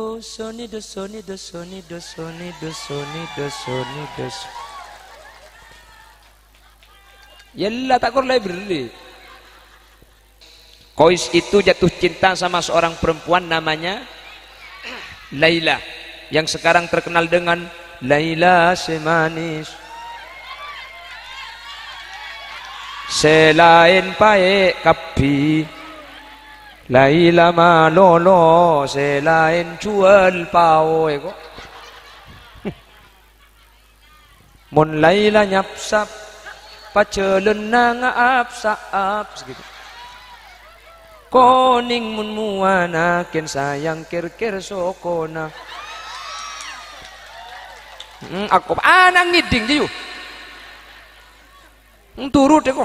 Dosoni dosoni dosoni dosoni dosoni dosoni dos. Yalla tak korlai beri. Qais itu jatuh cinta sama seorang perempuan namanya Laila, yang sekarang terkenal dengan Laila semanis selain pae kapi, Laila malolo selain jual pao eko. Mon Laila nyapsap pacelen ngaap saap segitu. Koning mun muana ken sayang kir-kir sokona. Aku anang ngiding jiu. Turut eko.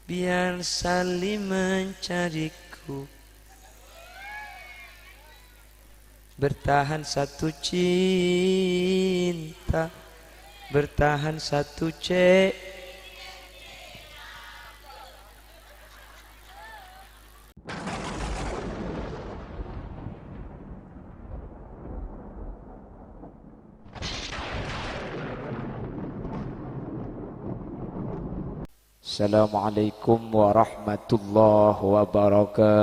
Biar saling mencariku, bertahan satu cinta, bertahan satu cek. Assalamualaikum warahmatullahi wabarakatuh.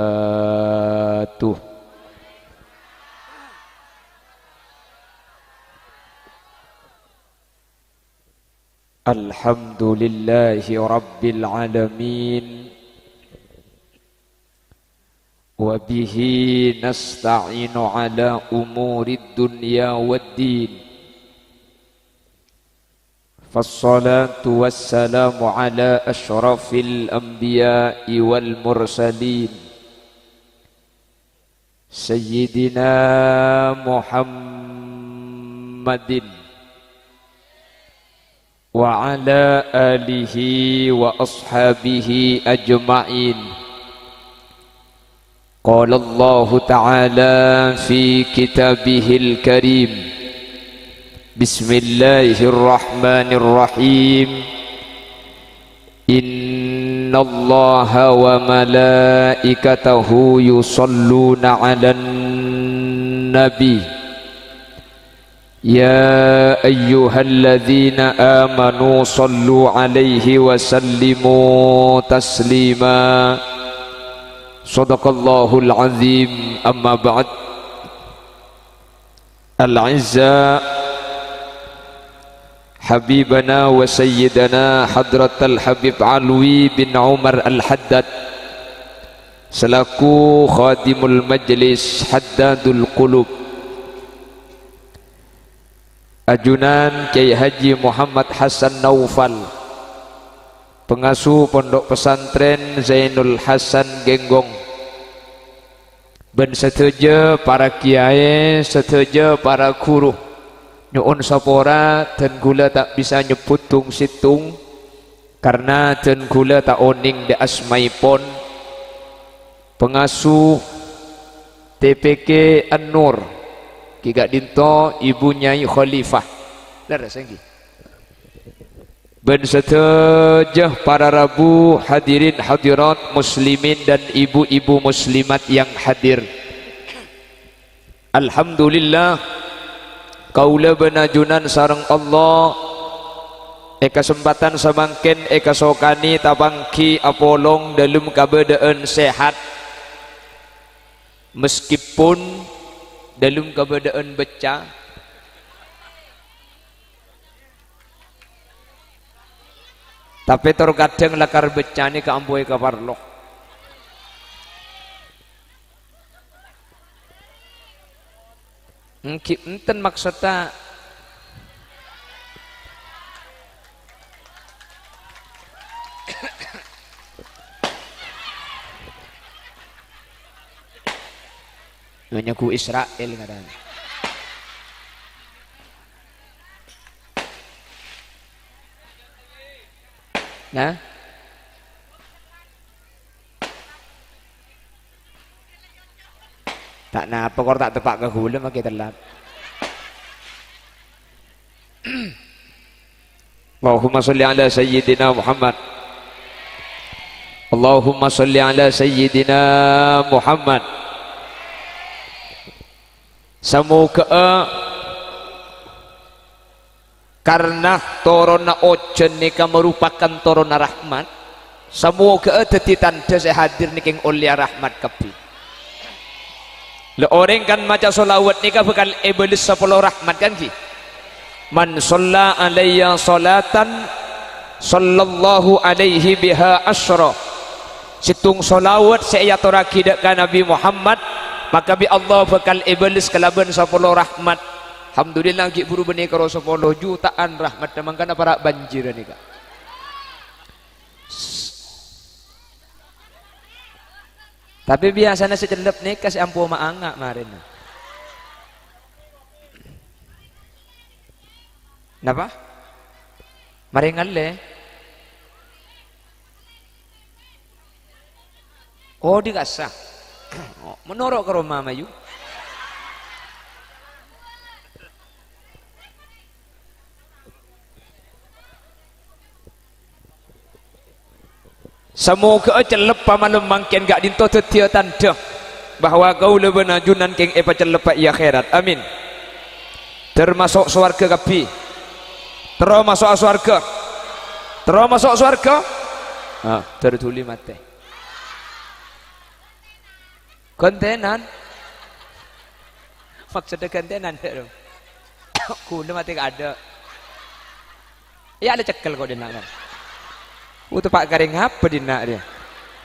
Alhamdulillahi rabbil alamin. Wa bihi nasta'inu ala umurid dunya waddin. فالصلاة والسلام على أشرف الأنبياء والمرسلين سيدنا محمد وعلى آله وأصحابه أجمعين. قال الله تعالى في كتابه الكريم: بسم الله الرحمن الرحيم. إن الله وملائكته يصلون على النبي يا أيها الذين آمنوا صلوا عليه وسلموا تسليما. صدق الله العظيم. أما بعد، الأعزاء Habibana wa sayyidana hadratal Habib Alwi bin Umar Al-Haddad selaku khadimul majlis Haddadul Qulub, ajunan Kiai Haji Muhammad Hasan Naufal, pengasuh pondok pesantren Zainul Hasan Genggong, ben setuju para kiai, setuju para guru nyuun sapora dan gula tak bisa nyebut tung situng karena dan gula tak oning de asmaipon pengasuh TPK An-Nur Kiga Dinto Ibu Nyai Khalifah laras lagi ben setuju para rabu hadirin hadirat muslimin dan ibu-ibu muslimat yang hadir. Alhamdulillah kaula benajunan sareng Allah kesempatan samangken sokani tabangki apolong dalam keadaan sehat meskipun dalam keadaan becah tapi terkadang lakar becah ni keamboy kaparlok. Enten maksudnya nyaku Israel ngaran. Nah, tak napa kor tak tepak ke gula makin terlap. Allahumma salli ala sayyidina Muhammad. Allahumma salli ala sayyidina Muhammad. Semoga karena torona ojen nika merupakan torona rahmat, semoga dadi tanda saya hadir nika oleh rahmat kapi. Le orang kan maca solawat nika bakal iblis 10 rahmat kan ki. Man shalla alayya salatan sallallahu alaihi biha asyra. Situng solawat saya aturake ka Nabi Muhammad, maka bi Allah bakal iblis kalaban 10 rahmat. Alhamdulillah ki buru benih karo 10 jutaan rahmat mangkana para banjir nika. Tapi biasanya secelep nih kasih ampu maanga marin. Napa? Maringal le. Oh dikasah. Oh, menorok ke rumah mayu. Semoga celep pamalum mangken gak dinto tetia tanda bahwa kau lebih najunan keng epa celep ya akhirat. Amin. Termasuk swarga kapi. Termasuk swarga. Termasuk swarga. Ah, tertuli mate. Kontenan. Maksudnya kontenan dong. Kula mati gak ada. Ya ada cekel kok dina kan. Untuk pak garing apa dina dia?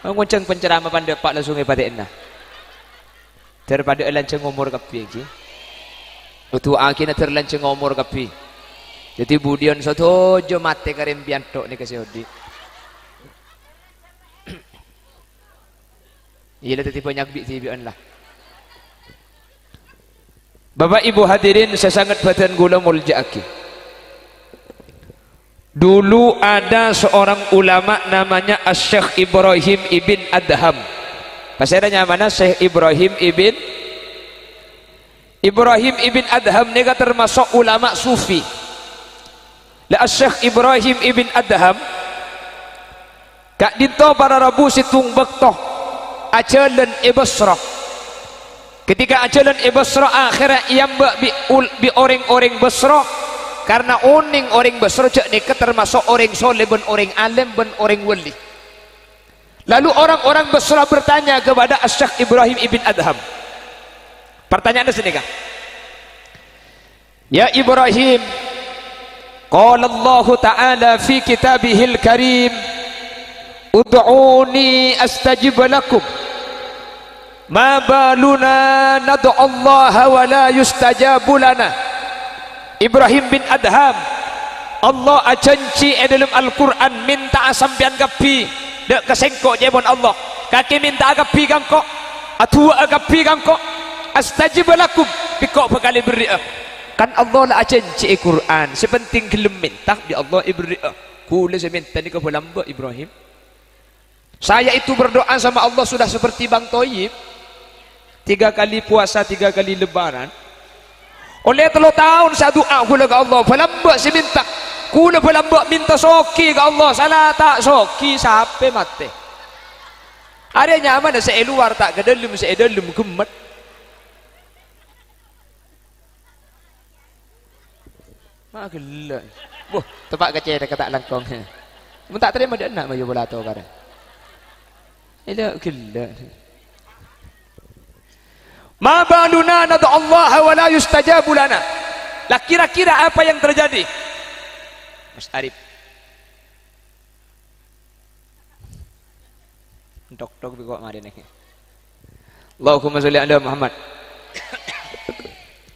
Ngunceng penceramah pandai pak langsung ibadah daripada lanceng umur kapi lagi. Untuk akhirnya terlanceng umur kapi. Jadi budian satu jo mate karim piantok ni kasih odi. Iya lah tadi banyak bik tibian lah. Bapak ibu hadirin saya sangat badan gula mulja aki. Dulu ada seorang ulama namanya Syekh Ibrahim ibn Adham. Pasalnya mana Syekh Ibrahim ibn Adham ni termasuk ulama sufi. La Syekh Ibrahim ibn Adham kak dinto para rabu situng bektoh ajalan Basrah. Ketika ajalan Basrah akhirnya ia bi orang-orang Basrah. Karena oning orang Basra cek nika termasuk orang soleh ben orang alim ben orang wali. Lalu orang-orang Basra bertanya kepada Syekh Ibrahim ibn Adham. Pertanyaannya sedekah. Ya Ibrahim, qala Allah Ta'ala fi kitabihil karim, ud'uni astajib lakum. Ma baluna nad'u Allah wa la yustajabu lana. Ibrahim bin Adham, Allah ajanci dalam Al-Quran minta sampian kapi dek kesengkok jebon Allah kaki minta kapi kangkok atua kapi kangkok astajib lakum pikok bekali beri kan Allah lah ajanci Quran sepenting gelem minta di Allah ibri kula saya minta ni ke lamba Ibrahim saya itu berdoa sama Allah sudah seperti Bang Toyib 3 kali puasa 3 kali lebaran. Oleh 3 tahun saya doa kula ke Allah, pelambak si minta. Kula pelambak minta soki ke Allah, salah tak soki sampai mati. Ada nyaman saya luar tak ke dalam saya dalam gemet. Mak gila. Wah, tempat kecil dekat tak langkong. Mun tak terima dia nak mayu bola tu kan. Ila gila. Ma baluna nad'u Allah wa la yustajabu lana. Lah kira-kira apa yang terjadi? Mas Arif. Dok-dok kok mari nek. Allahumma sholli ala Muhammad.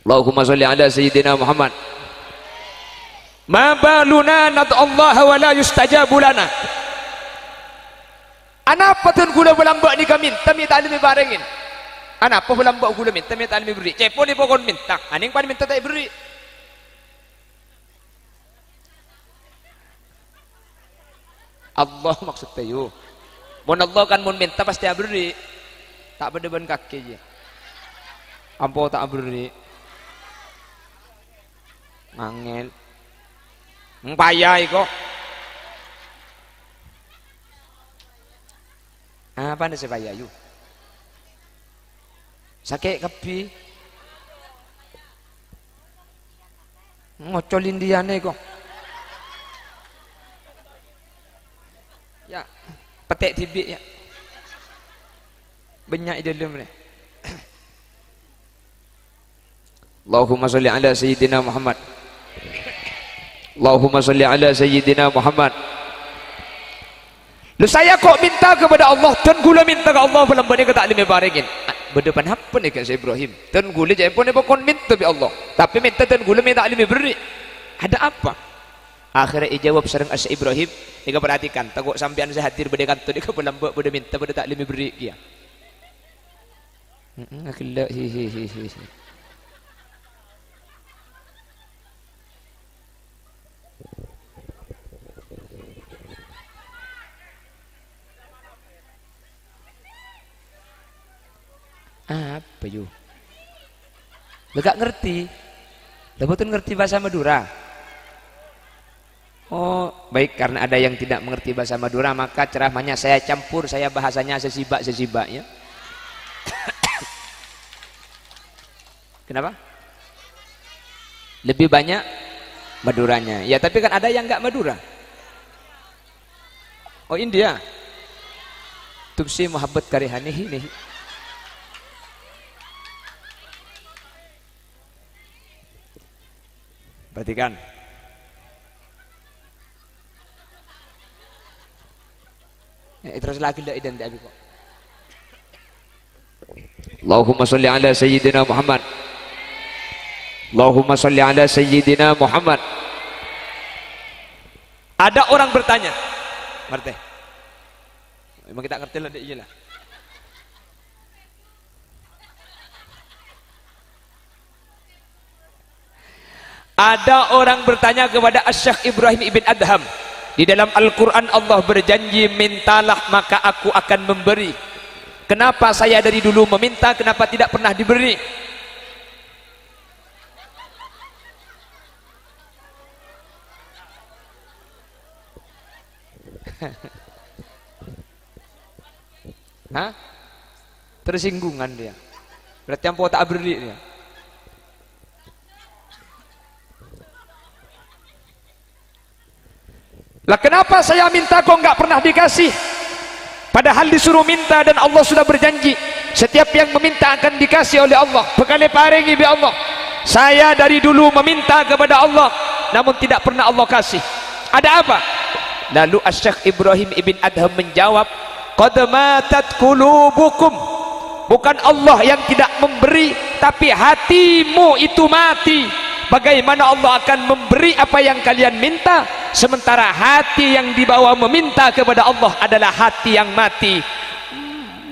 Allahumma sholli ala sayyidina Muhammad. Ma baluna nad'u Allah wa la yustajabu lana. Anapa tun gula belambak ni kami minta alimi barengin. Anak apa belambak gula minta alimi beri. Cepo ni pokon minta. Aning pan minta tak beri. Allah maksud tayo. Mun Allah kan mun minta pasti beri. Tak berdeban kaki je. Ampo tak beri. Angel. Payah kok. Apa nih saya payah yuk? Sakit kapi. ngocolin dia nih kok ya petek tibik ya banyak dalam ni. Allahumma salli ala sayyidina Muhammad. Allahumma salli ala sayyidina Muhammad. Lu saya kok minta kepada Allah, dan gula minta ke Allah dalam benda kata alim barikin. Berdepan apa ni kan Ibrahim? Dan gula je pun bukan minta bi Allah, tapi minta dan gula minta alim beri. Ada apa? Akhirnya dijawab sareng Asy Ibrahim, dia perhatikan, takut sampean saya hadir benda kantor dia pelambak benda minta benda tak alim beri dia. Akhirnya apa you? Lega ngerti? Lebetul ngerti bahasa Madura? Oh baik, karena ada yang tidak mengerti bahasa Madura maka ceramahnya saya campur, saya bahasanya sesibak-sesibaknya. Kenapa? Lebih banyak Maduranya. Ya tapi kan ada yang enggak Madura. Oh India. Tubsi muhabbat karihanihi nih. Perhatikan. Terus lagi tidak identik kok. Allahumma salli ala sayyidina Muhammad. Allahumma salli ala sayyidina Muhammad. Ada orang bertanya, ngerti? Memang kita ngerti lah dia lah. Ada orang bertanya kepada Asy-Syaikh Ibrahim ibn Adham, di dalam Al-Quran Allah berjanji mintalah maka aku akan memberi. Kenapa saya dari dulu meminta, kenapa tidak pernah diberi? Hah? Tersinggungan dia. Berarti yang tak beri dia. Lah kenapa saya minta kok enggak pernah dikasih? Padahal disuruh minta dan Allah sudah berjanji setiap yang meminta akan dikasih oleh Allah, bekale paringi bi Allah. Saya dari dulu meminta kepada Allah namun tidak pernah Allah kasih. Ada apa? Lalu Asy-Syaikh Ibrahim ibn Adham menjawab, qad matat qulubukum. Bukan Allah yang tidak memberi, tapi hatimu itu mati. Bagaimana Allah akan memberi apa yang kalian minta, sementara hati yang dibawa meminta kepada Allah adalah hati yang mati.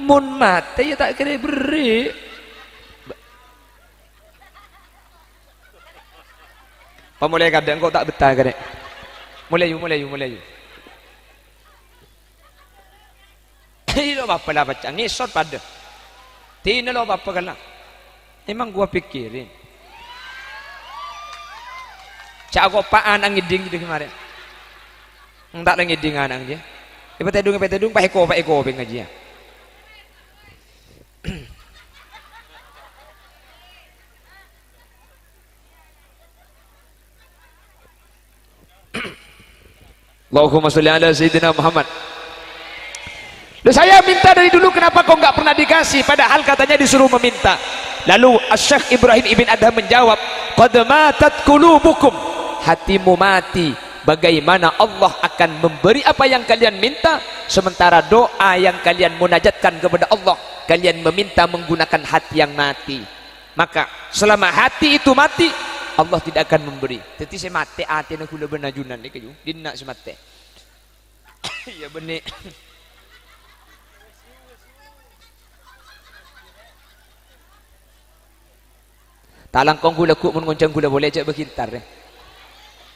Mun mati ya tak kira beri. Pemulai kadang kau tak betah kadang. Mulai you. Ini lo apa lah baca ngisot pada. Tina lo apa kalah. Emang gua pikirin. Cak aku apaan ang ngiding gitu kemarin. Tak ada ngiding anang dia. Ipa tedung pak eko ngaji ya. Allahumma sholli ala sayyidina Muhammad. Loh, saya minta dari dulu kenapa kau enggak pernah dikasih padahal katanya disuruh meminta. Lalu Asy-Syaikh Ibrahim ibn Adham menjawab, qad matat qulubukum. Hatimu mati. Bagaimana Allah akan memberi apa yang kalian minta sementara doa yang kalian munajatkan kepada Allah kalian meminta menggunakan hati yang mati. Maka selama hati itu mati Allah tidak akan memberi. Jadi saya mati hati nak kula benajunan ni kayu dinnak semate. Ya benih. Talang kong gula ku mun ngoncang gula boleh cak berkintar eh.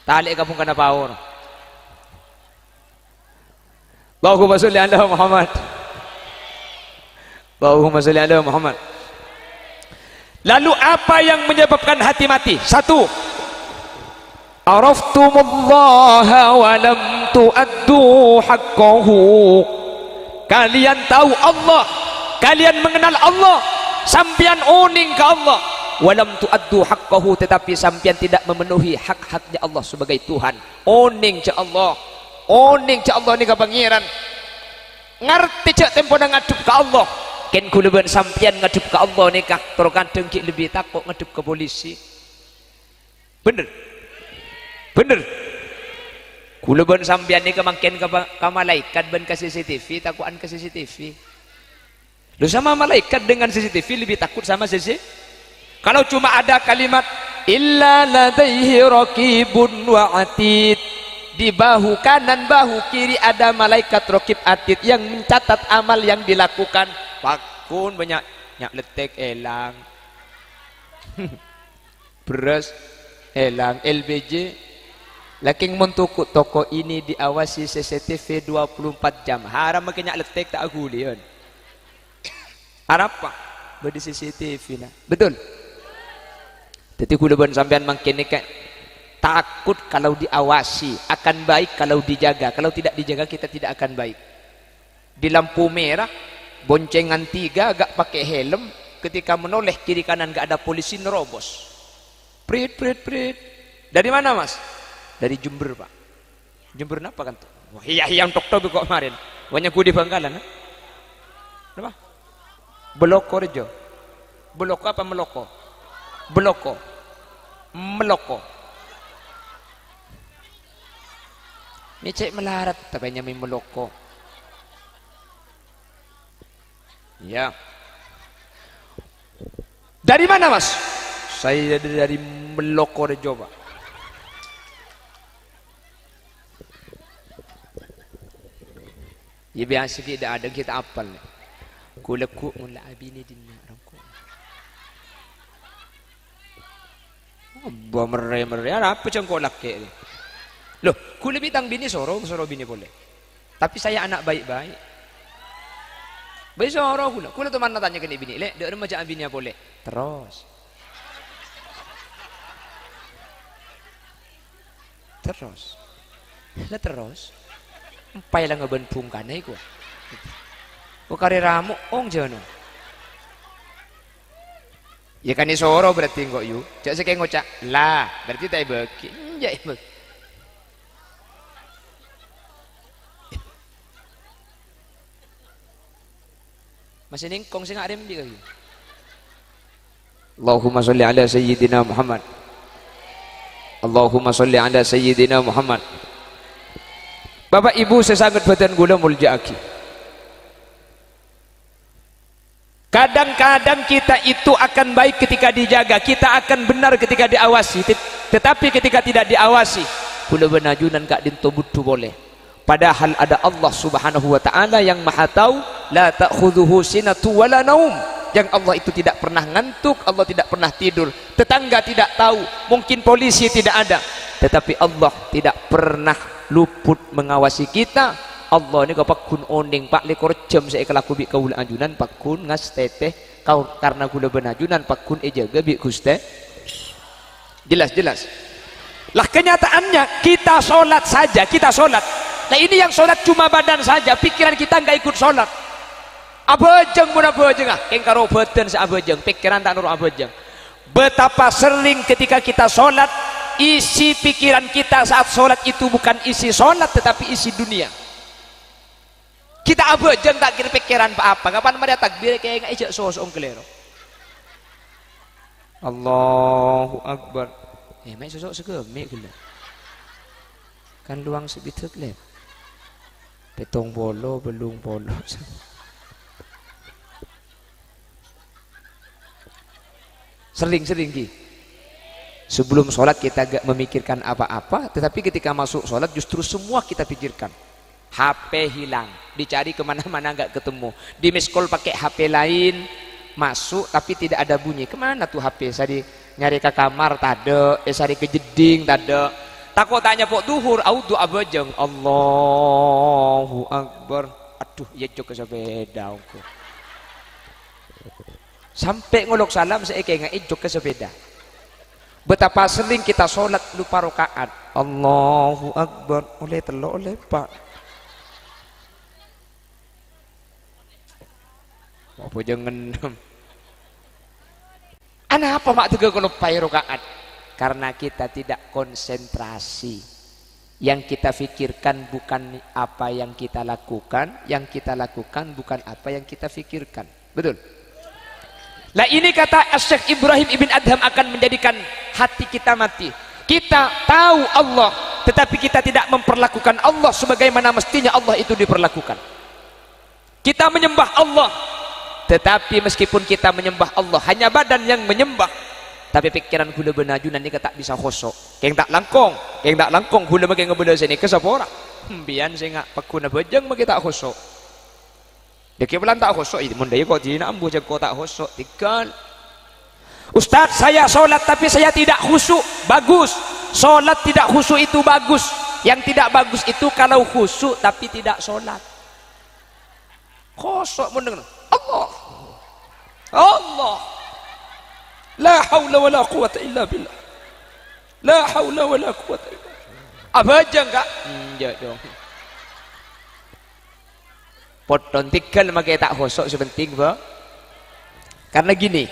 Talik kapung kana power. Allahumma sholli ala Muhammad. Allahumma sholli ala Muhammad. Lalu apa yang menyebabkan hati mati? Satu, araftumullaha wa lam tuaddu haqqahu. Kalian tahu Allah, kalian mengenal Allah, sampean uning ke Allah, walam tuaddu haqqahu, tetapi sampean tidak memenuhi hak-haknya Allah sebagai Tuhan. Oning ce Allah, oning ce Allah ni ka pangeran. Ngerti cek tempo nang ngadep ke Allah. Ken kula ben sampean ngadep ke Allah ni kah terkadang ki lebih takut ngadep ke polisi. Bener. Bener. Kula ben sampean ni kemangken ka malaikat ben ke CCTV takutan ke CCTV. Lu sama malaikat dengan CCTV lebih takut sama CCTV. Kalau cuma ada kalimat illa ladaihi raqibun wa atid, di bahu kanan bahu kiri ada malaikat raqib atid yang mencatat amal yang dilakukan. Pakun banyak nyak letek elang. Beras elang LBJ. Laking mentukuk toko ini diawasi CCTV 24 jam. Haram makin nyak letek tak aguli yon. Apa? Badi CCTV lah. Betul. Jadi kula ban sampean makin nek takut kalau diawasi, akan baik kalau dijaga. Kalau tidak dijaga kita tidak akan baik. Di lampu merah boncengan 3 agak pakai helm, ketika menoleh kiri kanan gak ada polisi nerobos. Prit prit prit. Dari mana Mas? Dari Jember Pak. Jember apa kan tuh? Wah iya yang tok-tok kok kemarin. Banyak ku di Bangkalan. Apa? Beloko Rejo. Beloko apa meloko? Beloko. Meloko. Ini cek melarat tapanya mi meloko. Ya. Dari mana Mas? Saya dari Meloko Rejo Pak. Ya biasa tidak ada kita apal. Kulaku mula abini dinna rangku. Ba mere-mere apa cengkolak ke. Loh, kula bitang bini soro bini boleh. Tapi saya anak baik-baik. Baik soro kula. Kula teman tanya ke bini, "Lek, dek macam bini boleh." Terus. Lah terus. Empai lah ngeben pungkanai ku. Ku kare ramu ong jano. Ya kan soro berarti kok yu. Cak seke ngocak lah, berarti tai beki. Ya ibu. Masih ningkong sing arem di kaya. Allahumma sholli ala sayyidina Muhammad. Allahumma sholli ala sayyidina Muhammad. Bapak Ibu sesangat badan gula mulja'aki. Kadang-kadang kita itu akan baik ketika dijaga, kita akan benar ketika diawasi, tetapi ketika tidak diawasi gula benajunan kak dinto butuh boleh. Padahal ada Allah Subhanahu wa taala yang Maha tahu, la ta'khudhuhu sinatu wala naum. Yang Allah itu tidak pernah ngantuk, Allah tidak pernah tidur. Tetangga tidak tahu, mungkin polisi tidak ada, tetapi Allah tidak pernah luput mengawasi kita. Allah ni kapak kun oning pak lekor jam saya kelaku bi kaula ajunan pak kun ngas teteh kau karena gula benajunan pak kun ejaga bi guste. Jelas lah kenyataannya kita sholat saja, kita sholat. Nah ini yang sholat cuma badan saja, pikiran kita nggak ikut sholat. Abejeng mun abejeng ah keng karo badan sa abejeng, pikiran tak nurut abejeng. Betapa sering ketika kita sholat, isi pikiran kita saat sholat itu bukan isi sholat tetapi isi dunia. Kita abejeng tak kira pikiran apa kapan mereka takbir kayak nggak ijak sosok kelero. Allahu Akbar. Mek sosok segemek gula. Kan luang sebituk lep. Petong bolo belung bolo. Sering-sering ki. Sebelum sholat kita gak memikirkan apa-apa, tetapi ketika masuk sholat justru semua kita pikirkan. HP hilang, dicari kemana-mana gak ketemu. Di miss call pakai HP lain, masuk tapi tidak ada bunyi. Kemana tuh HP? Saya nyari ke kamar, tade. Sari ke jeding, tade. Takut tanya pok duhur, audu abajeng. Allahu Akbar. Aduh, ya cok sepeda. Sampai ngolok salam, saya kayak nggak ke sepeda. Betapa sering kita sholat lupa rakaat. Allahu Akbar. Oleh telok oleh pak. Apa jangan. Kenapa mak tiga kalau pai rakaat? Karena kita tidak konsentrasi. Yang kita pikirkan bukan apa yang kita lakukan, yang kita lakukan bukan apa yang kita pikirkan. Betul? Lah ini kata Syekh Ibrahim Ibn Adham akan menjadikan hati kita mati. Kita tahu Allah, tetapi kita tidak memperlakukan Allah sebagaimana mestinya Allah itu diperlakukan. Kita menyembah Allah, tetapi meskipun kita menyembah Allah, hanya badan yang menyembah, tapi pikiran hula benaju nanti tak bisa khosok. Keng tak langkong hula makin ngebeda sini ke sapora. Bian saya ngak pakuna bejeng maki tak khosok. Deki bulan tak khosok itu mundai kok dina ambu jago tak khosok tinggal. Ustaz, saya sholat tapi saya tidak khusyuk. Bagus. Sholat tidak khusyuk itu bagus. Yang tidak bagus itu kalau khusyuk tapi tidak sholat. Khosok mendengar Allah. Allah. La haula wala quwata illa billah. La haula wala quwata illa billah. Apa aja enggak? Ya dong. Poton tinggal makai tak khosok sepenting, Pak. Karena gini,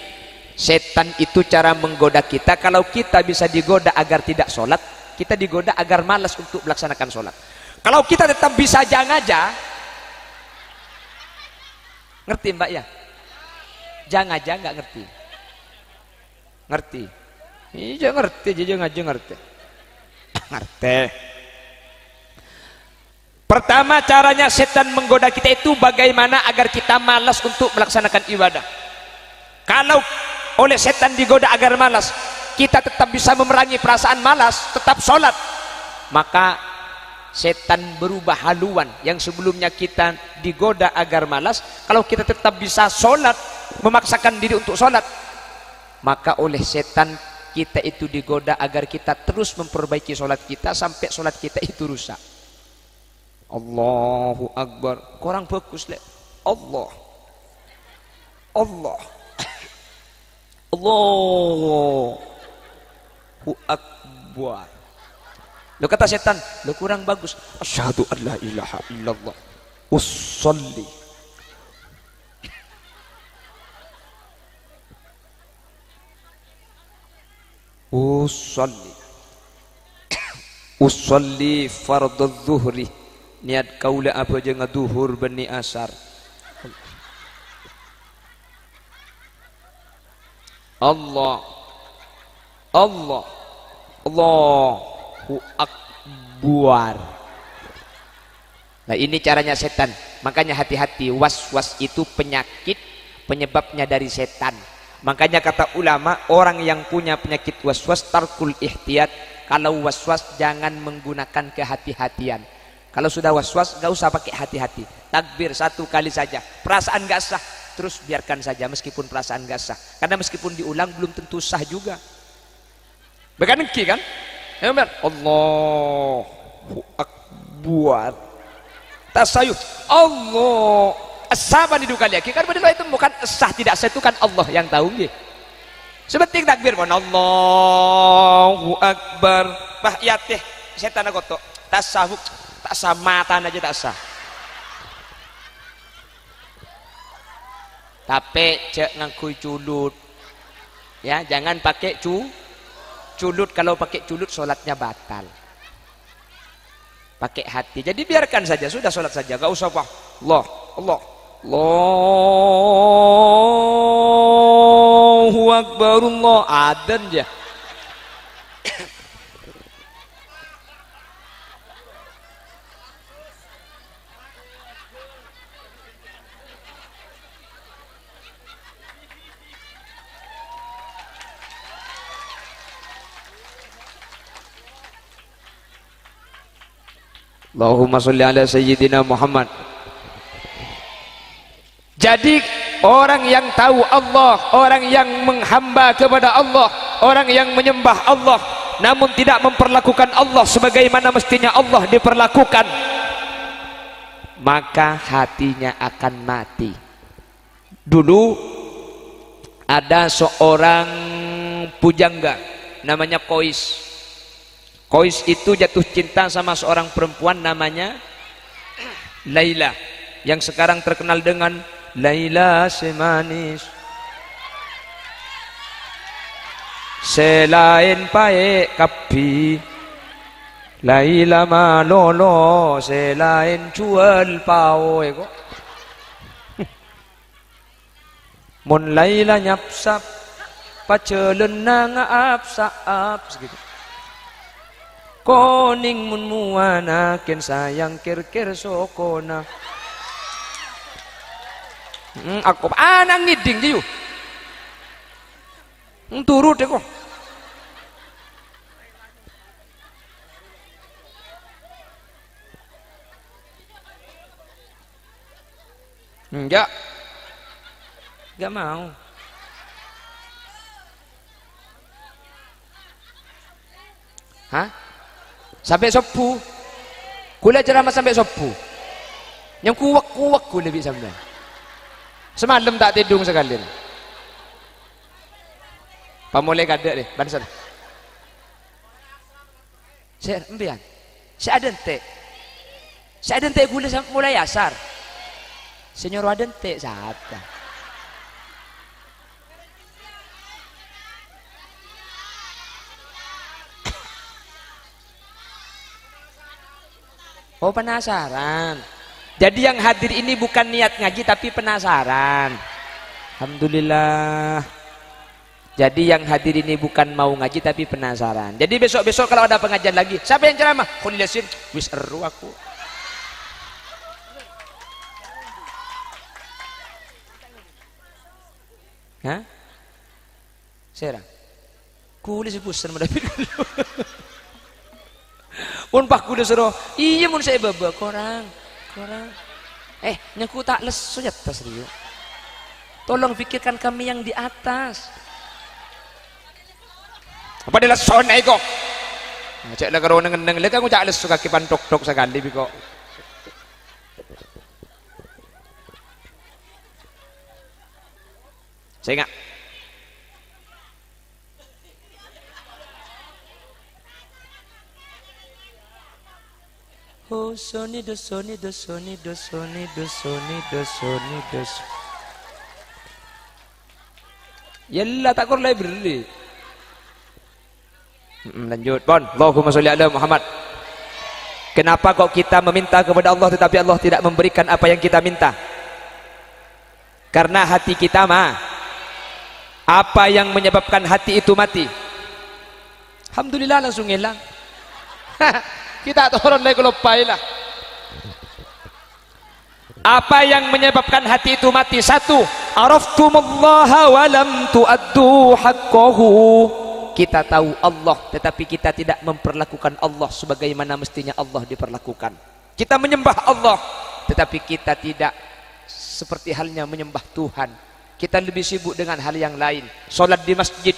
setan itu cara menggoda kita. Kalau kita bisa digoda agar tidak sholat, kita digoda agar malas untuk melaksanakan sholat. Kalau kita tetap bisa jangan aja, ngerti Mbak ya? Jangan aja nggak ngerti. Ngerti? Iya ngerti, jangan aja ngerti. Ngerti. Pertama caranya setan menggoda kita itu bagaimana agar kita malas untuk melaksanakan ibadah. Kalau oleh setan digoda agar malas, kita tetap bisa memerangi perasaan malas, tetap sholat, maka setan berubah haluan. Yang sebelumnya kita digoda agar malas, kalau kita tetap bisa sholat, memaksakan diri untuk sholat, maka oleh setan kita itu digoda agar kita terus memperbaiki sholat kita sampai sholat kita itu rusak. Allahu Akbar. Kurang bagus le. Allah. Allah. Allahu Akbar. Lo kata setan, lo kurang bagus. Asyhadu an la ilaha illallah. Usolli. Usolli fardhu zuhri. Niat kaula apa aja ngaduhur bani asar. Allah. Allah. Allahu Akbar. Nah ini caranya setan. Makanya hati-hati, was-was itu penyakit, penyebabnya dari setan. Makanya kata ulama, orang yang punya penyakit was-was tarkul ihtiyat. Kalau was-was jangan menggunakan kehati-hatian. Kalau sudah was-was gak usah pakai hati-hati. Takbir satu kali saja. Perasaan gak sah, terus biarkan saja meskipun perasaan gak sah. Karena meskipun diulang belum tentu sah juga. Bukan engki kan? Ya benar. Allahu Akbar. Tasayuh. Allah. Asaba di dua kali. Kan benar itu bukan sah tidak sah, itu kan Allah yang tahu nggih. Sebenting takbir pun Allahu Akbar. Bah ya teh setan gotok. Tasawuf tak sah, matan aja tak sah. Tapi cek ngangkui culut. Ya, jangan pakai culut. Kalau pakai culut sholatnya batal. Pakai hati. Jadi biarkan saja, sudah sholat saja, gak usah apa. Allahu Akbar, Allah adan aja. Allahumma sholli ala sayyidina Muhammad. Jadi orang yang tahu Allah, orang yang menghamba kepada Allah, orang yang menyembah Allah namun tidak memperlakukan Allah sebagaimana mestinya Allah diperlakukan, maka hatinya akan mati. Dulu ada seorang pujangga namanya Qais. Qais itu jatuh cinta sama seorang perempuan namanya Laila, yang sekarang terkenal dengan Laila semanis. selain pae kapi laila malolo selain jual pao eko mun laila nyapsap pacelen nang apsa-ap segitu koning mun muana ken sayang kir-kir sokona aku anang ngiding jiu turut eko enggak mau hah sampai sopu kula ceramah sampai sopu yang kuwak-kuwak kula lebih sampai semalam tak tidung sekali pamoleh kada deh ban sana saya empian saya ada ente gula mulai asar senyor ada ente sata oh penasaran jadi yang hadir ini bukan niat ngaji tapi penasaran alhamdulillah jadi yang hadir ini bukan mau ngaji tapi penasaran jadi besok-besok kalau ada pengajian lagi siapa yang ceramah Khalil Yasin wis eru aku hah? Serang kulis pusan mendapat pun pak kulis suruh iya mun saya baba korang nyaku tak lesu ya tas rio tolong pikirkan kami yang di atas apa dia leson eko cek lah karo neng lek aku cak lesu kaki pantok-tok sekali biko saya ingat oh soni do yalla tak kor library lanjut pon Allahumma sholli ala Muhammad kenapa kok kita meminta kepada Allah tetapi Allah tidak memberikan apa yang kita minta karena hati kita mah apa yang menyebabkan hati itu mati alhamdulillah langsung hilang kita turun lagi lupai lah apa yang menyebabkan hati itu mati satu araftumullaha wa lam tuaddu haqqahu kita tahu Allah tetapi kita tidak memperlakukan Allah sebagaimana mestinya Allah diperlakukan kita menyembah Allah tetapi kita tidak seperti halnya menyembah Tuhan kita lebih sibuk dengan hal yang lain sholat di masjid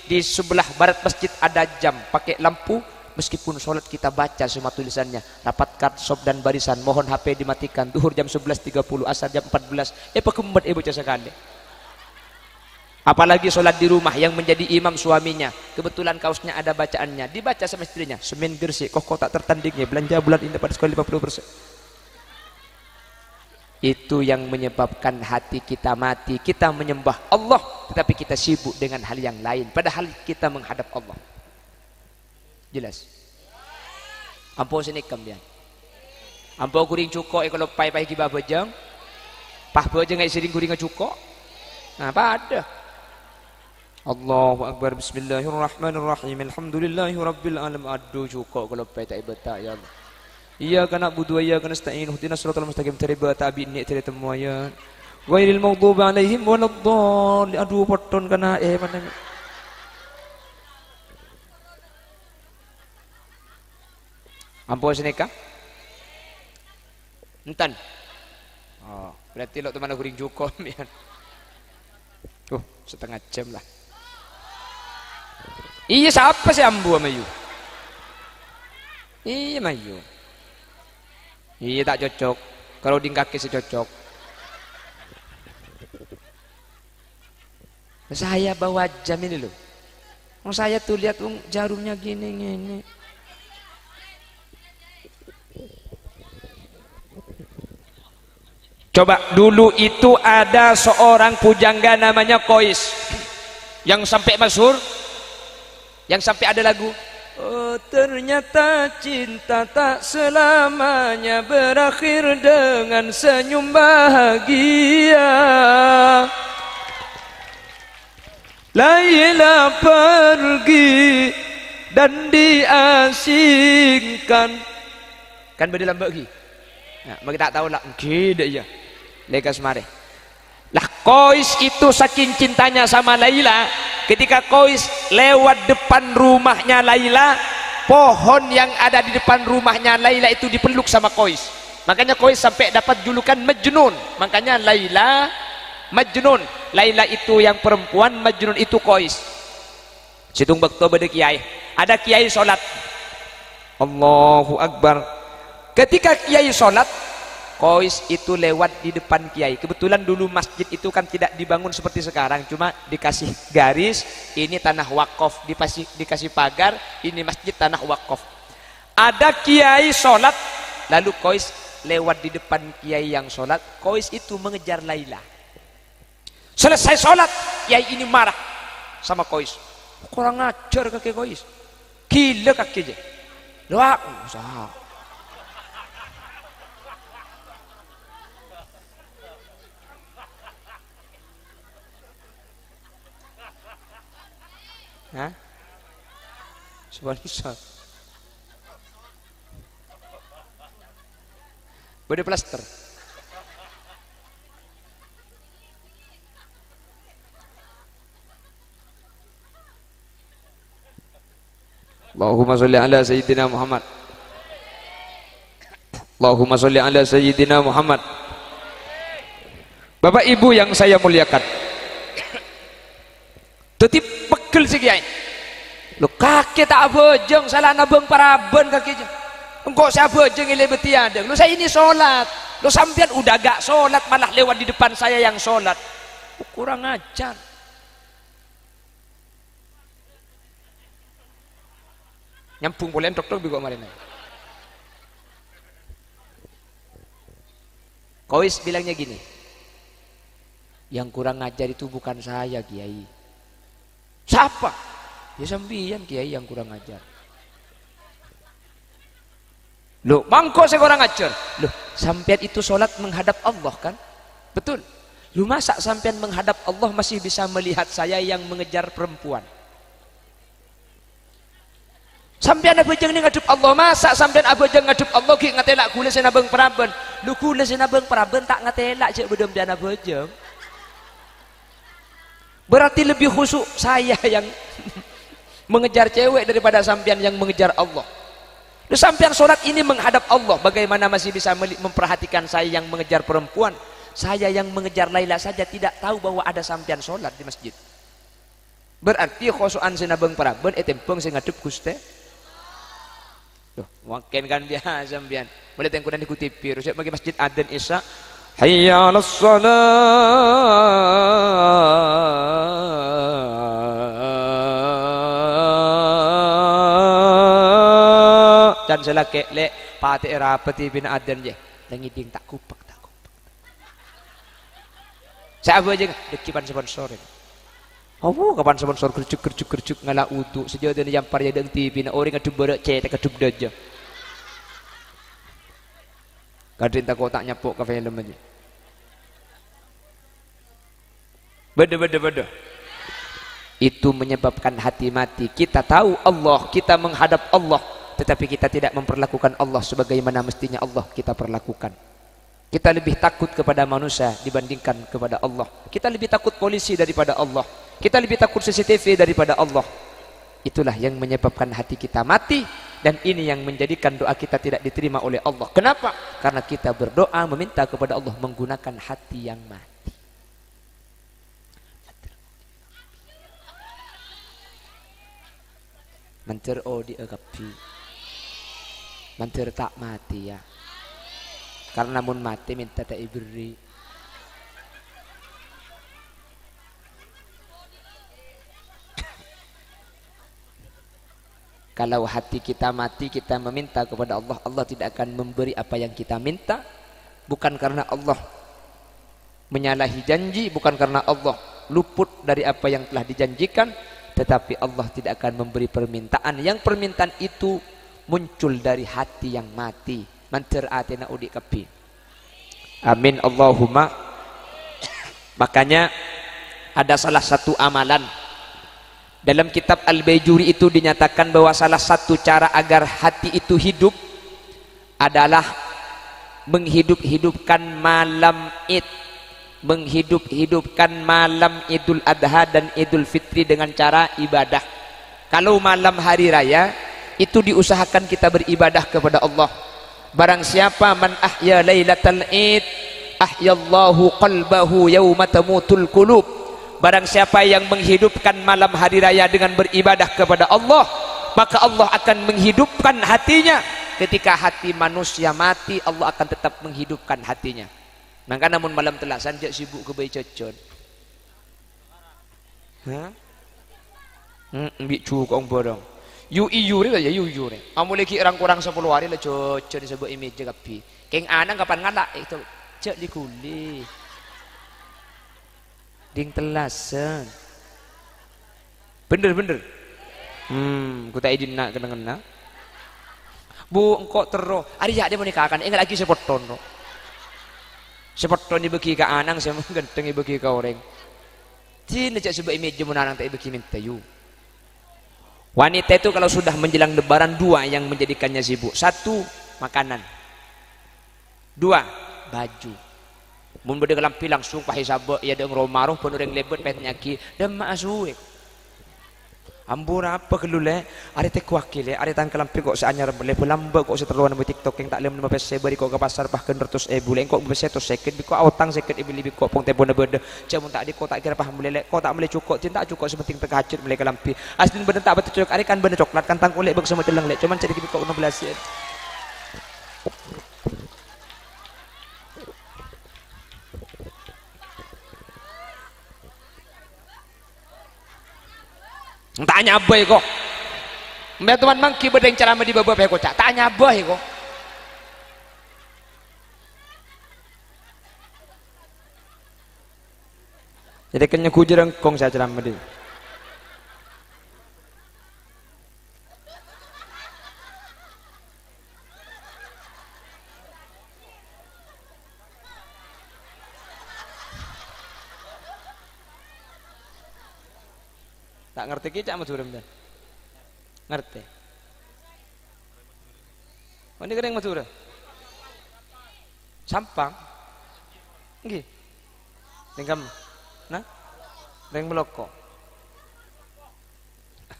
di sebelah barat masjid ada jam pakai lampu meskipun sholat kita baca semua tulisannya rapatkan sob dan barisan mohon HP dimatikan duhur jam 11.30 asar jam 14 pakembat baca sekali apalagi sholat di rumah yang menjadi imam suaminya kebetulan kaosnya ada bacaannya dibaca sama istrinya semen gersi kok tak tertandingnya belanja bulan ini pada sekali 50% itu yang menyebabkan hati kita mati kita menyembah Allah tetapi kita sibuk dengan hal yang lain padahal kita menghadap Allah jelas ampo sini kambian ampo kuring cuko kalau pai kiba bejang pah bejang ngai sering kuring cuko nah pada Allahu akbar bismillahirrahmanirrahim alhamdulillahi rabbil alamin aduh cuko kalau pai tak ibata ya Allah iyyaka na'budu wa iyyaka nasta'in ihdinas siratal mustaqim terima tabi'in ni terima temuaya ghairil maghdubi 'alaihim waladdallin aduh poton kana mana ampun sini kah entan oh berarti lo teman kuring jukom ya setengah jam lah iya siapa sih ambu sama yu iya mayu iya tak cocok kalau di kaki sih cocok saya bawa jam ini loh saya tuh lihat jarumnya gini coba dulu itu ada seorang pujangga namanya Qais yang sampai masyhur Yang sampai ada lagu, oh ternyata cinta tak selamanya berakhir dengan senyum bahagia. Laila pergi dan diasingkan. Kan berdalam bagi. Nah, bagi tak tahu lah, gede ya. Lekas mare. Lah Qais itu saking cintanya sama Laila, ketika Qais lewat depan rumahnya Laila, pohon yang ada di depan rumahnya Laila itu dipeluk sama Qais. Makanya Qais sampai dapat julukan Majnun. Makanya Laila Majnun. Laila itu yang perempuan, Majnun itu Qais. Situng bakto bade kiai. Ada kiai sholat. Allahu Akbar. Ketika kiai sholat, Qais itu lewat di depan kiai. Kebetulan dulu masjid itu kan tidak dibangun seperti sekarang, cuma dikasih garis, ini tanah wakaf, dikasih pagar, ini masjid tanah wakaf. Ada kiai sholat, lalu Qais lewat di depan kiai yang sholat. Qais itu mengejar Laila. Selesai sholat, kiai ini marah sama Qais. Kurang ajar kaki Qais, gila kakinya. Doa, usaha. Hah? Sponsor. Bade plaster. Allahumma sholli ala sayyidina Muhammad. Allahumma sholli ala sayyidina Muhammad. Bapak Ibu yang saya muliakan, tetip pegel si kiai. Lu kakek tak bojong salah nabung paraben kakek. Engkau saya bojong ile beti ada. Lu saya ini sholat. Lu sampean udah gak sholat malah lewat di depan saya yang sholat. Kurang ajar. Nyampung boleh dokter juga kemarin. Qais bilangnya gini, yang kurang ajar itu bukan saya kiai. Siapa? Ya sambian kiai yang kurang ajar. Loh, mangko saya kurang ajar. Loh, sampean itu sholat menghadap Allah kan? Betul. Lu masa sampean menghadap Allah masih bisa melihat saya yang mengejar perempuan? Sampean abajang ni ngadep Allah, masa sampean abajang ngadep Allah ki ngatelak kula sena beng praben. Lu kula sena beng praben tak ngatelak cek bedem dan abajang. Berarti lebih khusyuk saya yang mengejar cewek daripada sampean yang mengejar Allah. Lu sampean sholat ini menghadap Allah, bagaimana masih bisa memperhatikan saya yang mengejar perempuan? Saya yang mengejar Laila saja tidak tahu bahwa ada sampean sholat di masjid. Berarti khusyukan sena beng praben etempeng sing ngadep Gusti. Tuh, makin kan biasa sampean. Boleh tengok dan ikuti pir. Saya bagi masjid adzan Isya. Hayya 'alas shalah. Dan selake le pati rapati bin adzan je. Langiding tak kupak. Saya aja dekipan sponsor. Oh, kapan sponsor kerjuk ngala udu sejauh dan jampar ya deng TV na orang ngadu berak cetek ngadu daja. Kadin tak kotak nyapuk ke film aja. Beda. Itu menyebabkan hati mati. Kita tahu Allah, kita menghadap Allah, tetapi kita tidak memperlakukan Allah sebagaimana mestinya Allah kita perlakukan. Kita lebih takut kepada manusia dibandingkan kepada Allah. Kita lebih takut polisi daripada Allah. Kita lebih takut CCTV daripada Allah. Itulah yang menyebabkan hati kita mati, dan ini yang menjadikan doa kita tidak diterima oleh Allah. Kenapa? Karena kita berdoa meminta kepada Allah menggunakan hati yang mati. Manter diagapi. Manter tak mati ya. Karena namun mati minta tak ibri. Kalau hati kita mati, kita meminta kepada Allah, Allah tidak akan memberi apa yang kita minta. Bukan karena Allah menyalahi janji, bukan karena Allah luput dari apa yang telah dijanjikan, tetapi Allah tidak akan memberi permintaan yang permintaan itu muncul dari hati yang mati. Manter atina udik kapi. Amin Allahumma. Makanya ada salah satu amalan dalam kitab Al-Baijuri itu dinyatakan bahwa salah satu cara agar hati itu hidup adalah menghidup-hidupkan malam Id, menghidup-hidupkan malam Idul Adha dan Idul Fitri dengan cara ibadah. Kalau malam hari raya itu diusahakan kita beribadah kepada Allah. Barang siapa man ahya lailatal Id ahyallahu qalbahu yauma tamutul qulub. Barang siapa yang menghidupkan malam hari raya dengan beribadah kepada Allah, maka Allah akan menghidupkan hatinya. Ketika hati manusia mati, Allah akan tetap menghidupkan hatinya. Maka namun malam telasan jak sibuk ke bayi cocon. Hah? Ambil cukup borong. Yu ni lah ya yu ni. Amu lagi orang kurang 10 hari lah cocon disebut image kapi. Keng anang kapan ngalak itu cek di kuli. Ding telasan. Bener. Ku tak izin nak kena. Bu engkau terus hari dia menikahkan ingat lagi sepoton no. Sepoton dibagi ke anang saya ganteng dibagi ke orang tidak cak sebab image menanang tak dibagi minta yu. Wanita itu kalau sudah menjelang lebaran dua yang menjadikannya sibuk. Satu, makanan. Dua, baju. Mun beda kelampi langsung pakai sabak ya deng romaruh pun orang lebet petnya ki dan maasuik. Ambur apa kelule ada tek wakil ada tang kelampi kok seanyar boleh pelamba kok seterluan di TikTok yang tak lem 15 seberi kok ke pasar bahkan 100 boleh kok bisa to second biko autang second ibili biko pong tebona beda jamun tak di kok tak kira paham boleh kok tak boleh cukup cinta cukup sepenting terkacit boleh kelampi aslin bener tak betul cocok ada kan bener coklat kan tang kulit bek semua telang lek cuman jadi biko 16 ya. Tanya boy kok. Mbak teman mangki bedeng cara di bawah kok cak. Tanya boy kok. Jadi kenya ku jereng kong saya ceramah di. Tak ngerti ki cak Madura mben. Ngerti. Mandi kering Madura. Sampang. Nggih. Tingkam. Nah. Ring meloko.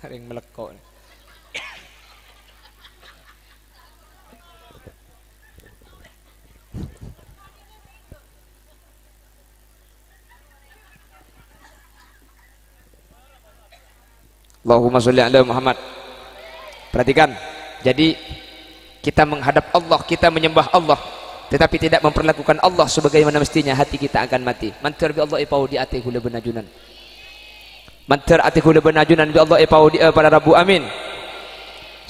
Ring meloko. Allahumma sholli ala Muhammad. Perhatikan. Jadi kita menghadap Allah, kita menyembah Allah, tetapi tidak memperlakukan Allah sebagaimana mestinya, hati kita akan mati. Mantar bi Allah ipau di atihu lebenajunan. Mantar atihu lebenajunan bi Allah ipau di pada Rabu amin.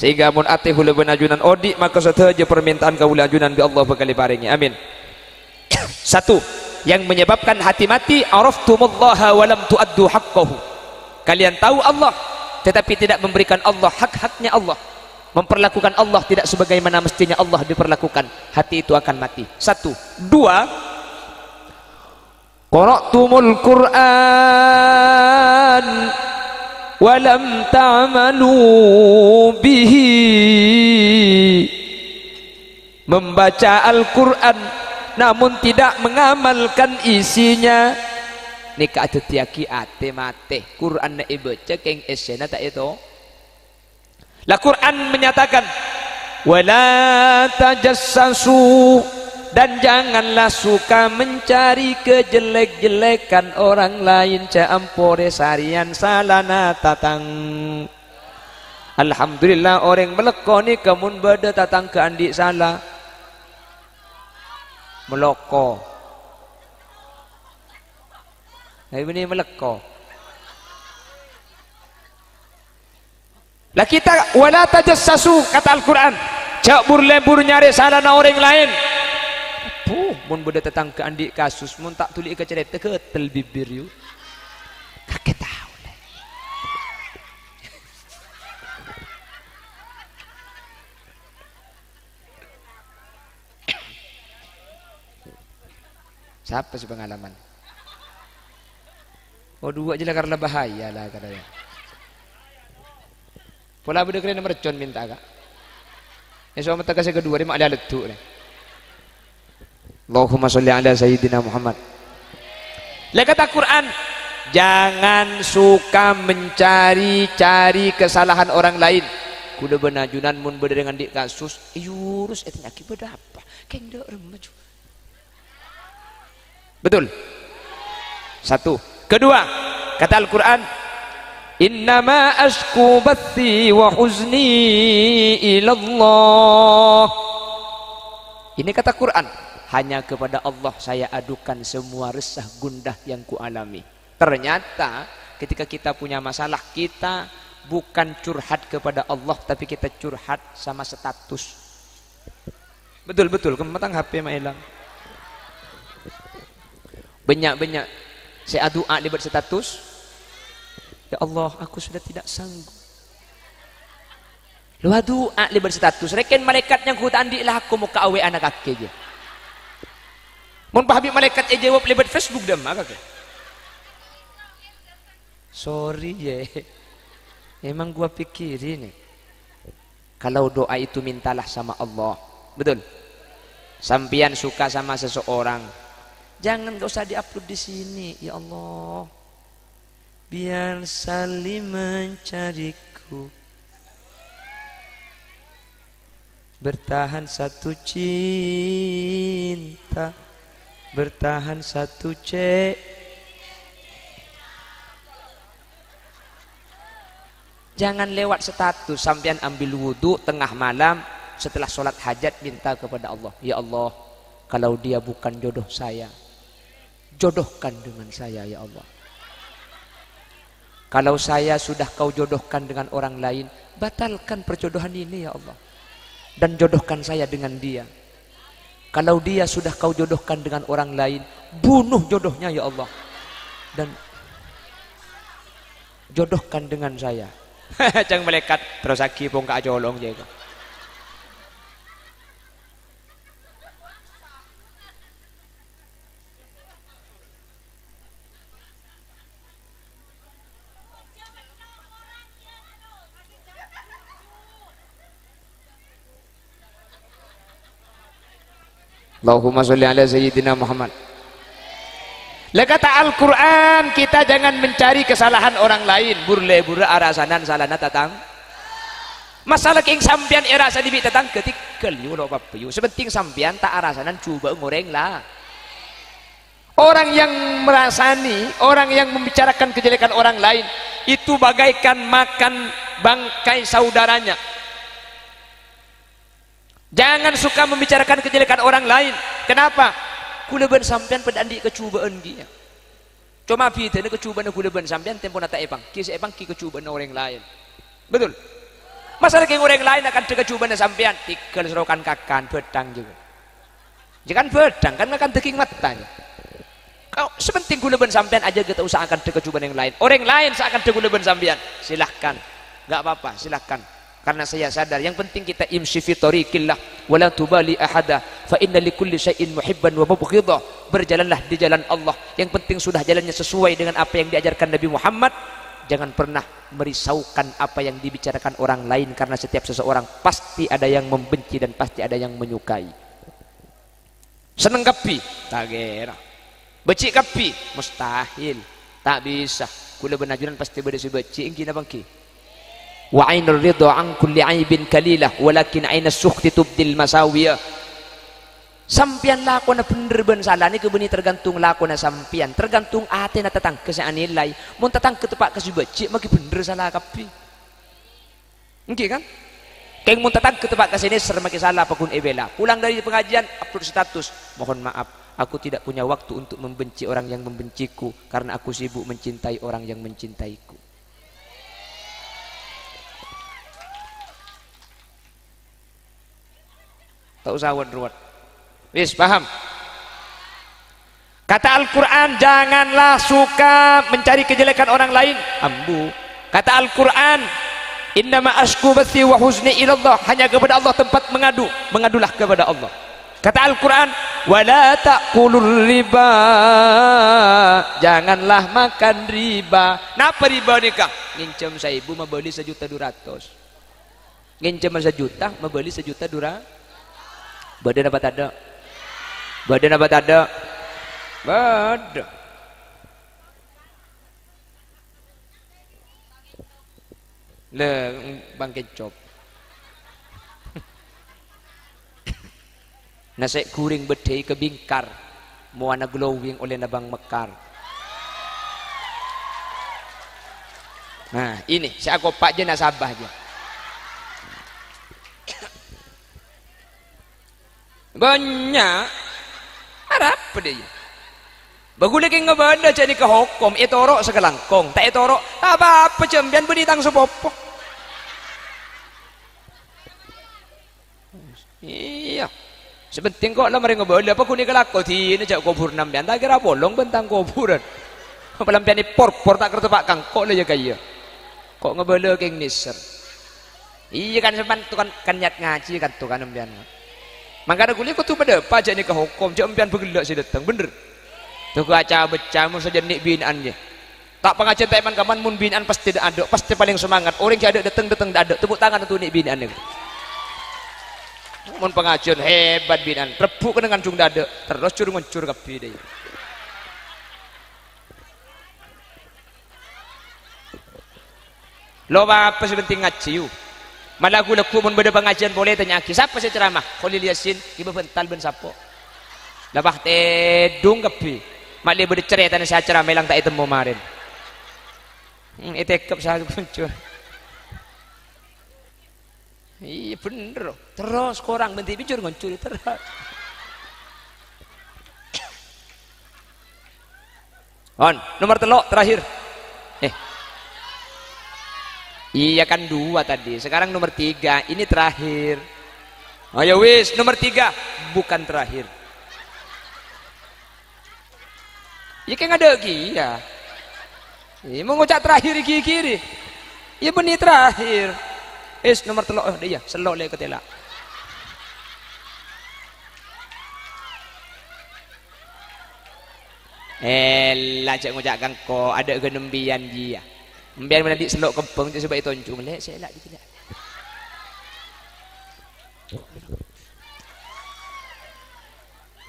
Sehingga mun atihu lebenajunan odi maka sateja permintaan kaula ajunan bi Allah bakal paringi. Amin. Satu yang menyebabkan hati mati, araftumullaha wa lam tuaddu haqqahu. Kalian tahu Allah tetapi tidak memberikan Allah hak-haknya Allah, memperlakukan Allah tidak sebagaimana mestinya Allah diperlakukan, hati itu akan mati. Satu. Dua, qara'tumul Qur'an wa lam ta'malu bihi. Membaca Al-Qur'an namun tidak mengamalkan isinya. Nika ada tiaki ate mate Quran na ibaca keng esena tak itu. La Quran menyatakan wala tajassasu, dan janganlah suka mencari kejelek-jelekan orang lain. Caampore sarian salana tatang. Alhamdulillah orang melekoni kamun beda tatang ke andi salah meloko. Nah ini meleko. Lah kita wala tajassasu kata Al-Quran. Cak burlebur nyari salahna orang lain. Mun beda tetang ke andi kasus mun tak tulik ke cerita ke tel bibir yu. Kakek tahu. Siapa sih pengalaman? Oh dua aja lah karena bahaya lah katanya. Pola beda keren mercon minta kak. Ya soal mata kasih kedua dia mak ada letuk nih. Allahumma sholli ala sayyidina Muhammad. Lihat kata Quran, jangan suka mencari-cari kesalahan orang lain. Kuda benajunan mun beda dengan di kasus, yurus itu akibat apa? Keng dak remaju. Betul. Satu. Kedua, kata Al-Quran, innama ashku bathi wa huzni ilallah. Ini kata Quran, hanya kepada Allah saya adukan semua resah gundah yang kualami. Ternyata ketika kita punya masalah, kita bukan curhat kepada Allah, tapi kita curhat sama status. Betul-betul, kematang HP mah hilang. Banyak-banyak saya doa libat status. Ya Allah, aku sudah tidak sanggup. Lu doa libat status. Reken malaikat yang ku tandi lah aku mau awe anak kaki aja. Mun pahabib malaikat jawab libat Facebook dah maka. Sorry ya. Emang gua pikirin nih. Kalau doa itu mintalah sama Allah. Betul. Sampian suka sama seseorang, jangan gak usah diupload di sini. Ya Allah, biar saling mencariku, bertahan satu cinta, bertahan satu Jangan lewat status. Sampian ambil wudhu tengah malam setelah sholat hajat minta kepada Allah, ya Allah, kalau dia bukan jodoh saya, jodohkan dengan saya ya Allah. Kalau saya sudah kau jodohkan dengan orang lain, batalkan perjodohan ini ya Allah, dan jodohkan saya dengan dia. Kalau dia sudah kau jodohkan dengan orang lain, bunuh jodohnya ya Allah, dan jodohkan dengan saya. Jangan melekat terus aki pun kak jolong jaga. Allahumma sholli ala sayyidina Muhammad. Kata Al-Quran, kita jangan mencari kesalahan orang lain. Burle-burle arasanan salana tatang. Masalah king sampian erasa dibi tatang ketikkel yu lo papiyu. Sepenting sampian tak arasanan coba ngoreng lah. Orang yang merasani, orang yang membicarakan kejelekan orang lain, itu bagaikan makan bangkai saudaranya. Jangan suka membicarakan kejelekan orang lain. Kenapa? Kuleban sampean pada andi kecubaan dia. Cuma pita ne kecubaan kuleban sampean tempo nata epang. Kisah epang ki kecubaan orang lain. Betul. Masalah ke orang lain akan kecubaan sampean. Tikal serokan kakan pedang juga. Jangan pedang kan akan teking matanya. Kau sepenting kuleban sampean aja kita usahakan kecubaan yang lain. Orang lain seakan kuleban sampean. Silahkan. Enggak apa-apa, silahkan. Karena saya sadar yang penting kita imshi fi tariqillah wala tubali ahada fa inna likulli syai'in muhibban wa mubghidha. Berjalanlah di jalan Allah, yang penting sudah jalannya sesuai dengan apa yang diajarkan Nabi Muhammad. Jangan pernah merisaukan apa yang dibicarakan orang lain, karena setiap seseorang pasti ada yang membenci dan pasti ada yang menyukai. Seneng kapi tak kira, becik kapi mustahil, tak bisa. Kula benajunan pasti berisi becik ingin apa ki. Wa ainur ridha an kulli aibin kalilah walakin ainas sukhti tubdil masawiyah. Sampian lakon na bener ben salah ni kebeni tergantung lakon na sampian, tergantung ate na tatang ke sa anilay. Mun tatang ke tepak ke subeci maki bener salah kapi. Engke kan? Keng mun tatang ke tepak ke sini ser maki salah pakun ebela. Pulang dari pengajian upload status, mohon maaf, aku tidak punya waktu untuk membenci orang yang membenciku karena aku sibuk mencintai orang yang mencintaiku. Tak usah ruwet. Wis paham? Kata Al-Quran, janganlah suka mencari kejelekan orang lain. Ambu. Kata Al-Quran, innama ashku bathi wa huzni ilallah, hanya kepada Allah tempat mengadu. Mengadulah kepada Allah. Kata Al-Quran, wala ta'kulur riba, janganlah makan riba. Napa riba nikah? Ngincem 1.000 membeli 1.200.000. Ngincem 1 juta membeli 1.200.000. Badan apa tak ada? Badan apa tak ada? Badan. Le bang kecop. Nasi kuring bedai kebingkar, muana glowing oleh nabang mekar. Nah ini si aku pak je nasabah je. Banyak harap dia. Bagulih keng ngabanda jadi ke hukum etorok sekelangkong, tak etorok apa cembian beri tang sepopo. Iya. Sebenting kok lah mereka boleh apa kuni kelako di ini jak kubur nambian tak kira bolong bentang kuburan. Pelampian ini por tak kerja pak kangkok lah ya kaya. Kok ngebela keng niser. Iya kan sepan tu kan nyat ngaji kan tu kan nambian. Maka ada kuliah kau tu pada pajak ni ke hukum jak nambian bergelak si datang bener. Tu kaca baca mun saja nik binaan je. Tak pengajian tak iman kaman mun binaan pasti ada pasti paling semangat. Orang yang ada datang tak ada tepuk tangan tu nik binaan ni. Mun pengajian hebat binan rebuk dengan cung dada terus cur nguncur kapi deh. Lo apa sebenting ngaji malah aku laku mun beda pengajian boleh tanya aki siapa saya ceramah Khalil Yasin ibu bental ben sapo labah tedung kapi malah beda cerita saya ceramah hilang tak itemu kemarin itekap saya muncul. Iya bener terus korang bentik bincur ngoncur terus. On nomor telok terakhir iya kan 2 tadi sekarang nomor 3 ini terakhir. Ayo wis nomor 3 bukan terakhir. Iya kan ada lagi ya mau ngucap terakhir kiri iya benih terakhir. Nomor telok dia selok le ketela. Cak ngujak kangko ada genembian dia. Embian mana di selok kempeng tu sebab itu oncung le selak dikit.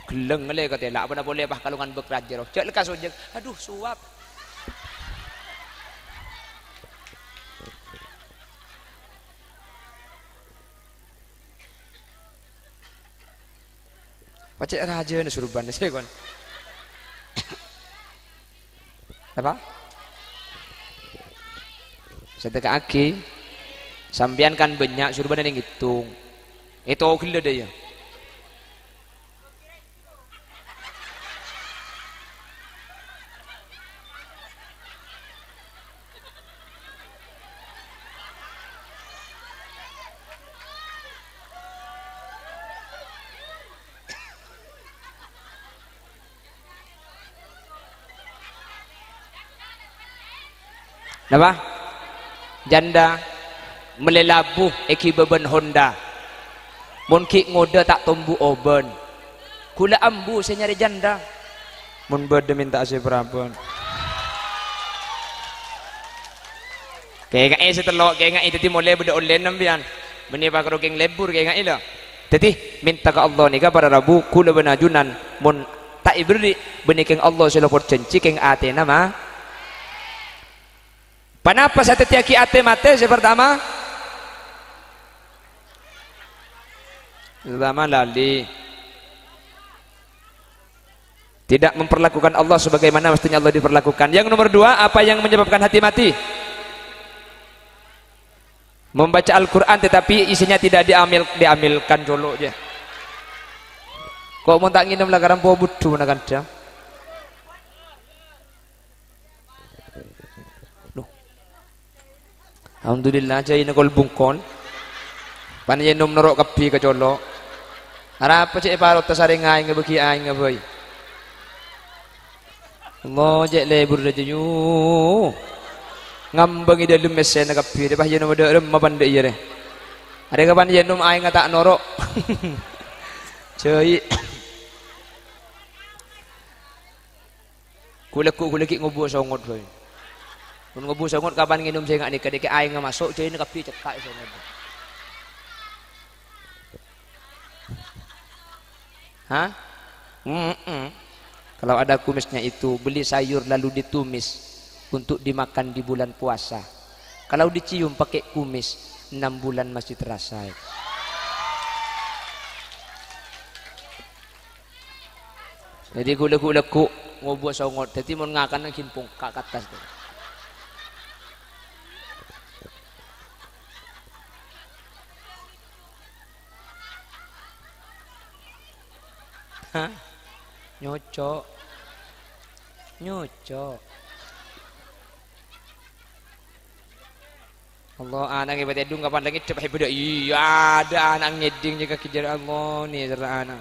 Geleng le ketela apa boleh bah kalungan bekrajar. Cak lekas ojek. Aduh suap. Pacik raja ni suruban saya kon. Apa? Sedekah aki. Sambian kan banyak suruban yang ngitung. Itu gila dia. Napa? Janda melelabuh eki beban Honda. Mun ki ngoda tak tumbuh oben. Kula ambu saya nyari janda. Mun bede minta saya berapun. Kayak ngai setelok kayak ngai tadi mulai beda online nambian. Beni pak rokeng lebur kayak ngai lah. Tadi minta ke Allah nika pada Rabu kula benajunan mun tak ibri beni keng Allah sila porcenci keng ate nama. Kenapa saya tetiaki ate mate pertama lali tidak memperlakukan Allah sebagaimana mestinya Allah diperlakukan. Yang nomor 2 apa yang menyebabkan hati mati? Membaca Al-Quran tetapi isinya tidak diambilkan jolo je. Kok mau tak nginum lah karena po budu nak kadang. Alhamdulillah jai nakol bungkon panjen nom norok kapi ke colok harap cek parot tasaring ngai ngebeki ai ngeboy Allah jek lebur aja yu ngambang ida lum mesen kapi de panjen nom de rem mabande iya de ada kapan yen nom ai ngata norok Cuy. Kuleku ngubu songot boy. Mun ngubu songot kapan nginum saya ngak nikah dikit aing masuk cuy ini kapi cetak songot. Hah? Kalau ada kumisnya itu beli sayur lalu ditumis untuk dimakan di bulan puasa. Kalau dicium pakai kumis 6 bulan masih terasa. Jadi kuleku ngobuh songot. Jadi mau ngakan nang himpung kak atas tu. Hah? Nyocok. Allah anak ibadah dung kapan lagi cepat ibadah. Iya ada anak ngeding juga kejar Allah nih serta anak.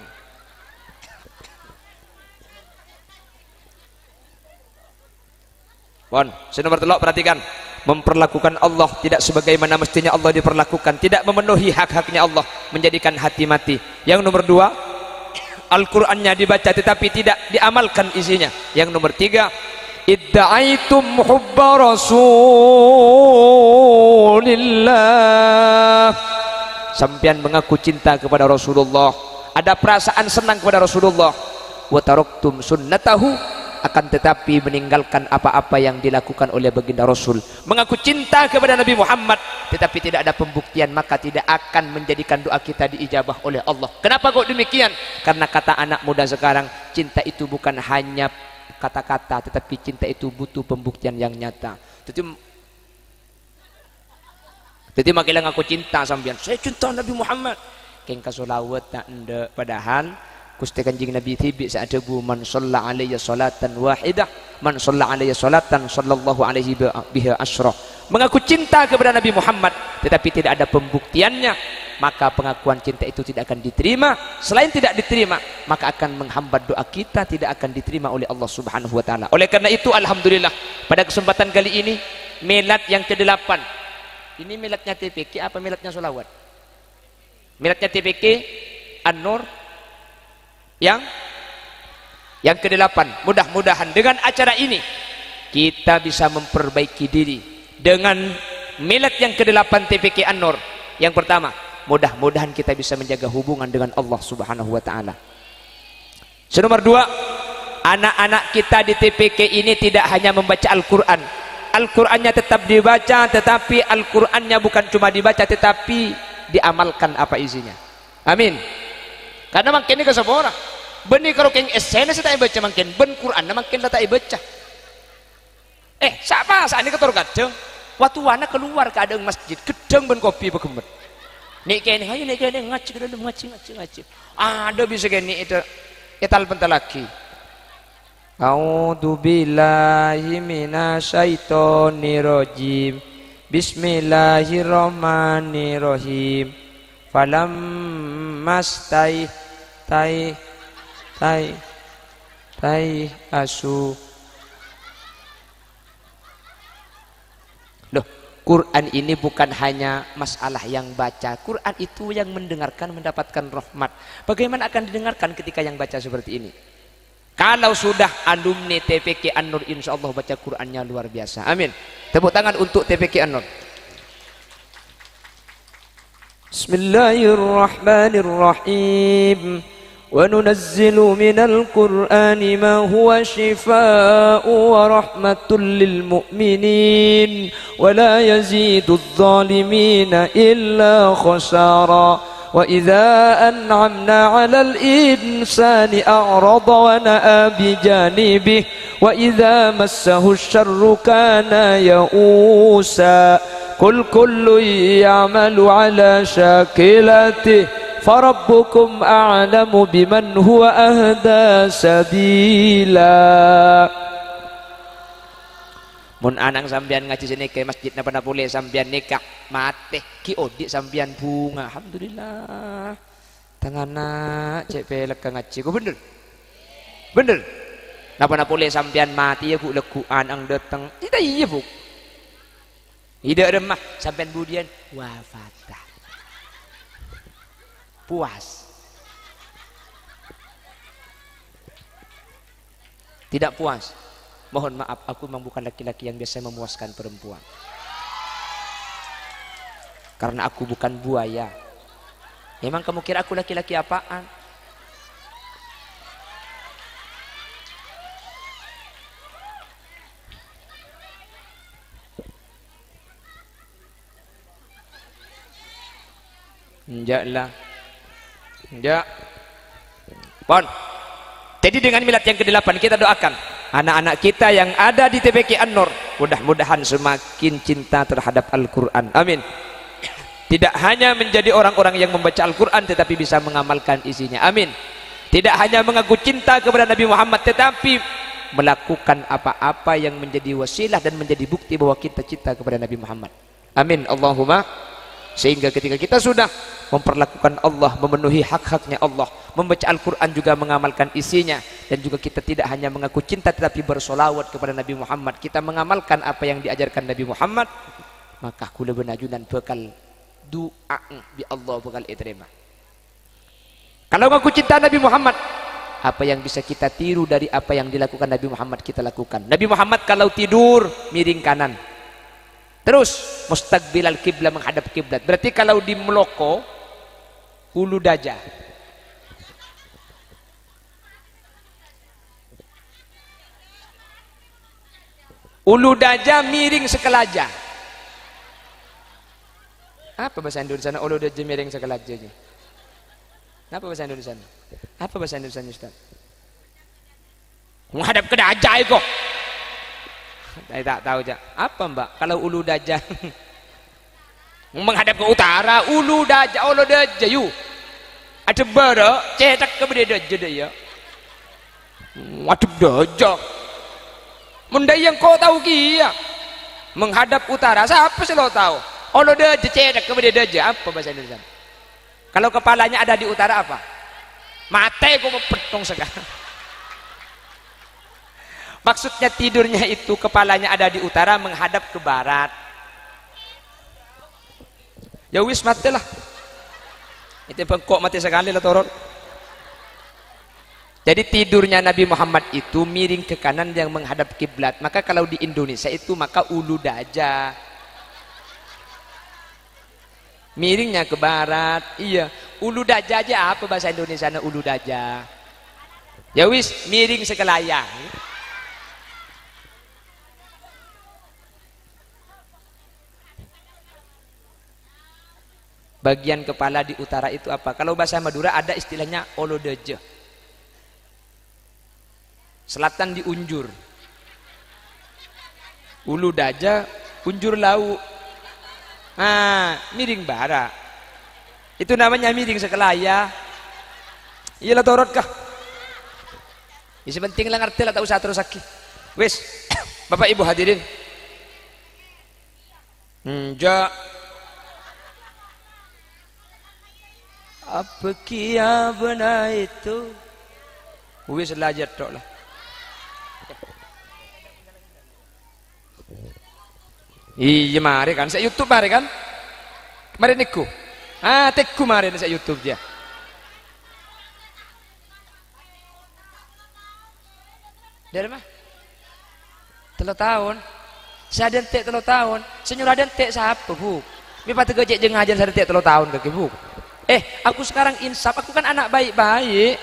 Pon, nomor telok perhatikan, memperlakukan Allah tidak sebagaimana mestinya Allah diperlakukan, tidak memenuhi hak-haknya Allah, menjadikan hati mati. Yang nomor 2, Al-Qur'annya dibaca tetapi tidak diamalkan isinya. Yang nomor 3, idda'aitum hubba Rasulillah. Sampian mengaku cinta kepada Rasulullah, ada perasaan senang kepada Rasulullah. Wa taraktum sunnatahu, akan tetapi meninggalkan apa-apa yang dilakukan oleh baginda Rasul. Mengaku cinta kepada Nabi Muhammad tetapi tidak ada pembuktian, maka tidak akan menjadikan doa kita diijabah oleh Allah. Kenapa kok demikian? Karena kata anak muda sekarang, cinta itu bukan hanya kata-kata tetapi cinta itu butuh pembuktian yang nyata. Jadi makilang aku cinta sampean, saya cinta Nabi Muhammad. Kengka solawat tak ndak, padahal Gusti Kanjeng Nabi tibi saat debu man shalla alayya salatan wahidah man shalla alayya salatan sallallahu alaihi biha asyrah. Mengaku cinta kepada Nabi Muhammad tetapi tidak ada pembuktiannya, maka pengakuan cinta itu tidak akan diterima. Selain tidak diterima, maka akan menghambat doa kita, tidak akan diterima oleh Allah Subhanahu wa taala. Oleh karena itu alhamdulillah pada kesempatan kali ini milad yang ke-8. Ini miladnya TPK apa miladnya solawat? Miladnya TPK An-Nur yang ke-8. Mudah-mudahan dengan acara ini kita bisa memperbaiki diri dengan milad yang ke-8 TPK An-Nur. Yang pertama, mudah-mudahan kita bisa menjaga hubungan dengan Allah Subhanahu wa taala. Nomor 2, anak-anak kita di TPK ini tidak hanya membaca Al-Qur'an. Al-Qur'annya tetap dibaca, tetapi Al-Qur'annya bukan cuma dibaca tetapi diamalkan apa isinya. Amin. Karena makin ini kesemua benih kalau keng esena saya tak baca makin ben Quran makin tak baca. Siapa saat ini ketor kadang waktu wana keluar ke adang masjid gedeng ben kopi bekemet. Nik kene ayo nik kene ngaji ke dalam ngaji. Ada bisa kene itu etal bentar lagi. A'udzu billahi minasyaitonir rajim. Bismillahirrahmanirrahim. Falam mastai asu. Loh, Quran ini bukan hanya masalah yang baca. Quran itu yang mendengarkan mendapatkan rahmat. Bagaimana akan didengarkan ketika yang baca seperti ini? Kalau sudah alumni TPK An-Nur, insya Allah baca Qurannya luar biasa. Amin. Tepuk tangan untuk TPK An-Nur. Bismillahirrahmanirrahim. وننزل من القرآن ما هو شفاء ورحمة للمؤمنين ولا يزيد الظالمين إلا خسارا وإذا أنعمنا على الإنسان أعرض ونأى بجانبه وإذا مسه الشر كان يئوسا قل كل يعمل على شاكلته Farabbukum a'lamu biman huwa ahda sabila. Mun anang sambian ngaji sini ke masjid napa boleh sambian nikah mate ki odik sambian bunga. Alhamdulillah. Tangana cek pelek ngaji ku bener. Bener. Napa boleh sambian mati ya bu leku anang datang. Tidak iya bu. Tidak remah sambian budian wafat. Puas. Tidak puas. Mohon maaf, aku memang bukan laki-laki yang biasa memuaskan perempuan. Karena aku bukan buaya. Memang kamu kira aku laki-laki apaan? Enggak lah. Enggak. Pon. Jadi dengan milad yang ke-8 kita doakan anak-anak kita yang ada di TPQ An-Nur, mudah-mudahan semakin cinta terhadap Al-Quran. Amin. Tidak hanya menjadi orang-orang yang membaca Al-Quran tetapi bisa mengamalkan isinya. Amin. Tidak hanya mengaku cinta kepada Nabi Muhammad tetapi melakukan apa-apa yang menjadi wasilah dan menjadi bukti bahwa kita cinta kepada Nabi Muhammad. Amin. Allahumma. Sehingga ketika kita sudah memperlakukan Allah, memenuhi hak-haknya Allah, membaca Al-Quran juga mengamalkan isinya, dan juga kita tidak hanya mengaku cinta tetapi bersolawat kepada Nabi Muhammad, kita mengamalkan apa yang diajarkan Nabi Muhammad, maka kula benajunan bekal doa bi Allah bakal diterima. Kalau mengaku cinta Nabi Muhammad, apa yang bisa kita tiru dari apa yang dilakukan Nabi Muhammad kita lakukan. Nabi Muhammad kalau tidur miring kanan, terus mustaqbilal kiblat, menghadap kiblat. Berarti kalau di Meloko ulu daja. Ulu daja miring sekelaja. Apa bahasa Indonesia? Ulu daja miring sekelaja. Apa bahasa Indonesia? Apa bahasa Indonesia, Ustaz? Menghadap ke daja kok. Saya tak tahu aja. Apa mbak? Kalau ulu daja menghadap ke utara, ulu daja, ulu daja yuk. Ada bara, cetak ke beda daja deh ya. Ada daja. Mendai yang kau tahu kia. Menghadap utara, siapa sih lo tahu? Ulu daja cetak ke beda daja. Apa bahasa Indonesia? Kalau kepalanya ada di utara apa? Mate kau mau petong sekarang. Maksudnya tidurnya itu kepalanya ada di utara menghadap ke barat. Ya wis matilah. Itu bengkok mati sekali lah torot. Jadi tidurnya Nabi Muhammad itu miring ke kanan yang menghadap kiblat. Maka kalau di Indonesia itu maka ulu daja. Miringnya ke barat. Iya, ulu daja aja apa bahasa Indonesia ulu daja. Ya wis miring sekelayang. Bagian kepala di utara itu apa? Kalau bahasa Madura ada istilahnya olodeje. Selatan diunjur. Ulu daja, unjur lauk. Miring bara. Itu namanya miring sekelaya. Iyalah torot kah? Ya sepenting lah ngerti lah, tak usah terus lagi. Wis, Bapak Ibu hadirin. Enggak. Apa kia benar itu? Wis belajar tok lah. Iya mari kan, saya YouTube mari kan. Mari niku. Teku mari saya YouTube dia. Dari mana? 3 tahun. Saya dentek 3 tahun. Senyur dentek siapa bu? Mi pati gojek jeung ngajar saya dentek 3 tahun ke bu. Aku sekarang insaf, aku kan anak baik-baik.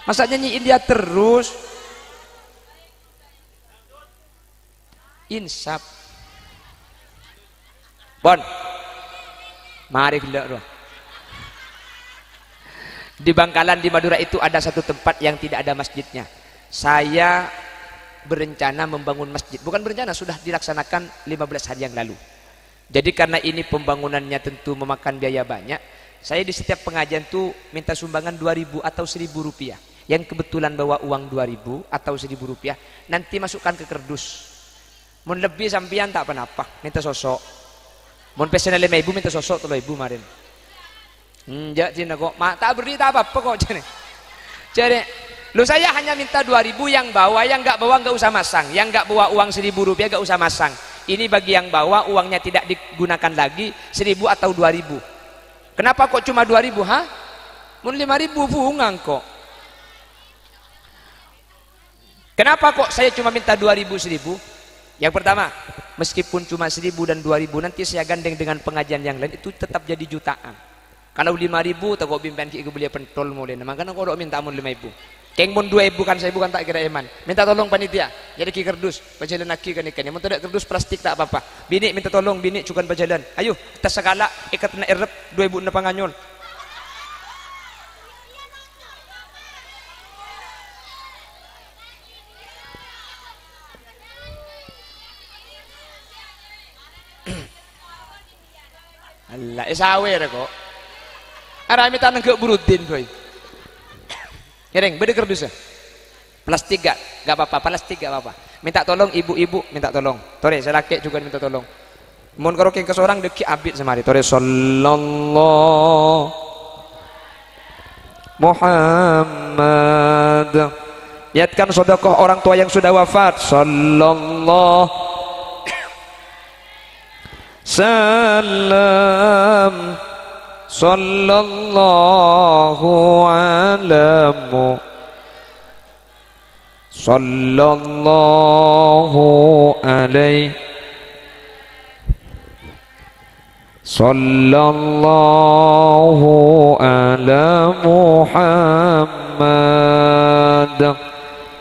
Masa nyanyiin dia terus? Insaf. Bon. Mari gila. Di Bangkalan di Madura itu ada satu tempat yang tidak ada masjidnya. Saya berencana membangun masjid. Bukan berencana, sudah dilaksanakan 15 hari yang lalu. Jadi karena ini pembangunannya tentu memakan biaya banyak, saya di setiap pengajian tuh minta sumbangan 2.000 atau 1.000 rupiah. Yang kebetulan bawa uang 2.000 atau 1.000 rupiah, nanti masukkan ke kerdus. Mun lebih sampian tak apa-apa, minta sosok. Mun pesennya 5.000 minta sosok 3.000 marin. Enggak cina kok, tak beri tak apa-apa kok cina. Jadi, lu saya hanya minta 2.000 yang bawa, yang nggak bawa nggak usah masang. Yang nggak bawa uang 1.000 rupiah nggak usah masang. Ini bagi yang bawa uangnya tidak digunakan lagi 1.000 atau 2.000. Kenapa kok cuma 2.000? Mun 5.000 bungang kok. Kenapa kok saya cuma minta 2.000 1.000? Yang pertama, meskipun cuma 1.000 dan 2.000 nanti saya gandeng dengan pengajian yang lain itu tetap jadi jutaan. Kalau 5.000 tak kok bimpen ki beli pentol mulai. Makanya kok minta mun 5.000. Keng mun 2.000 kan saya bukan tak kira iman. Minta tolong panitia. Jadi ki kerdus, berjalan laki kan ikan. Mun tidak kerdus plastik tak apa-apa. Bini minta tolong, bini cukan berjalan. Ayo, kita segala ikat na erep 2.000 na panganyon. Allah, isawer kok. Arami tanang ke burudin boy. Kereng, beda kerdus ya. Plastik gak apa-apa, plastik gak apa-apa. Minta tolong ibu-ibu, minta tolong. Tore, saya laki juga minta tolong. Mun karo ke seorang deki abid semari. Tore sallallahu Muhammad. Niatkan sedekah orang tua yang sudah wafat. Sallallahu salam sallallahu alamu sallallahu alaihi sallallahu ala Muhammad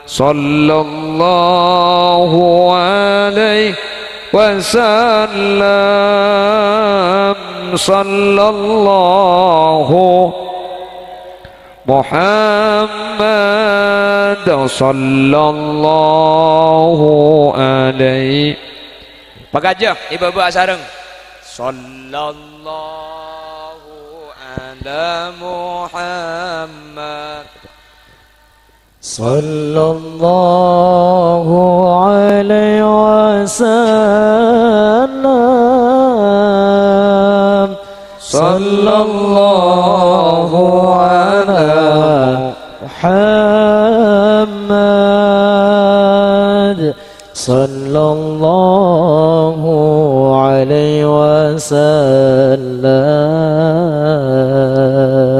sallallahu alaihi wasallam sallallahu Muhammad sallallahu alaihi. Pagajah ibu-ibu asareng sallallahu ala Muhammad sallallahu alaihi wasallam sallallahu ala Muhammad sallallahu alaihi wasallam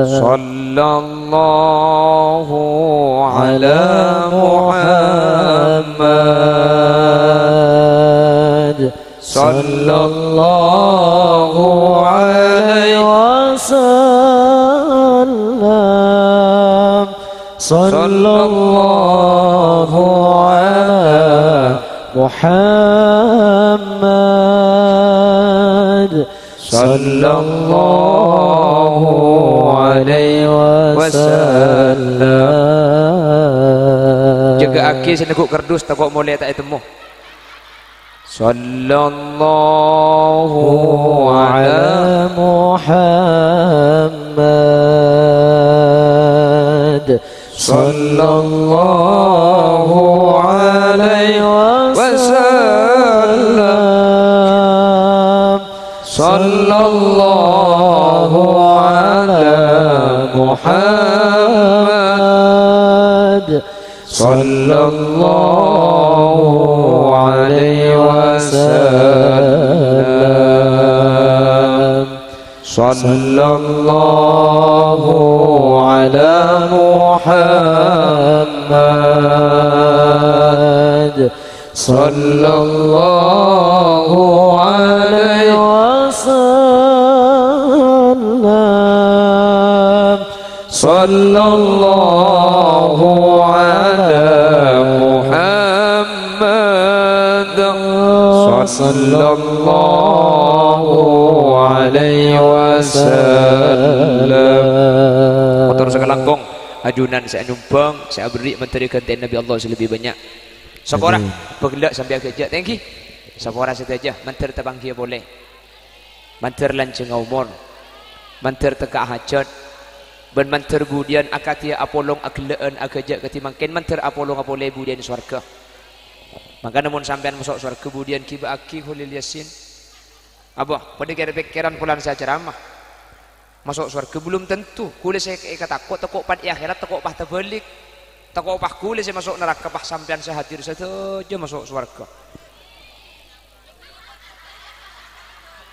sallallahu ala Muhammad sallallahu alaihi wasallam sallallahu ala Muhammad sallallahu alaihi wasallam. Jaga aki seneguk kerdus takut mulai tak temu. Sallallahu ala Muhammad sallallahu alaihi wasallam sallallahu ala Muhammad sallallahu alaihi wasallam sallallahu ala Muhammad sallallahu alaihi wasallam sallallahu ala Muhammad sallallahu alaihi wasallam. Motor sekalangkong ajunan saya nyumbang, saya beri menteri kantin Nabi Allah selebih banyak. Sekolah bergelak sampai kerja. Thank you. Sekolah saja menteri terbangkia boleh. Menteri lanceng umur. Menteri teka hajat. Ben menteri budian akatia apolong akleen akajak ketimangken menteri apolong apoleh budian swarga. Maka namun sampean masuk swarga budian kiba aki hulil yasin. Abah, pada kira-pikiran pulang saya ceramah. Masuk surga belum tentu. Kulis saya takut takut pada akhirat takut pah terbalik. Takut pah kulis saya masuk neraka pah sampean saya hadir saja masuk surga.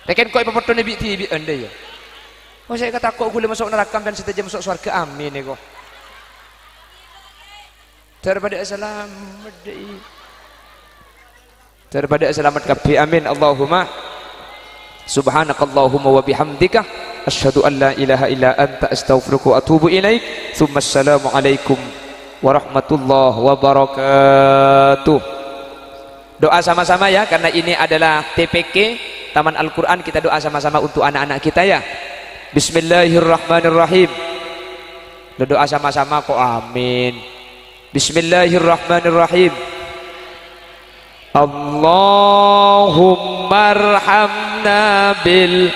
Tekan kau ibu nabi tibi anda ya. Oh saya takut kulis masuk neraka sampean saja masuk surga. Amin ya kau. Terpada selamat deh. Terpada selamat kabeh amin Allahumma. Subhanakallahumma wa bihamdika asyhadu an la ilaha illa anta astaghfiruka wa atubu ilaik. Tsumma assalamu alaikum warahmatullahi wabarakatuh. Doa sama-sama ya, karena ini adalah TPK Taman Al-Quran. Kita doa sama-sama untuk anak-anak kita ya. Bismillahirrahmanirrahim. Doa sama-sama kok amin. Bismillahirrahmanirrahim. Allahumma arhamna bil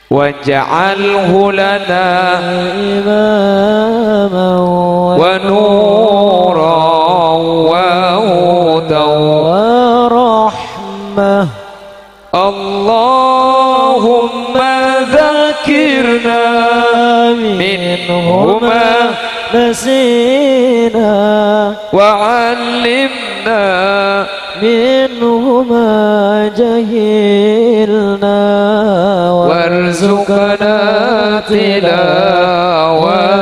waj'alhu lana imaman wa nuran wa hudan wa rahmah. Allahumma dzakirna minhuma nasina wa 'allimna minhuma jahilna warzuqna tilawatahu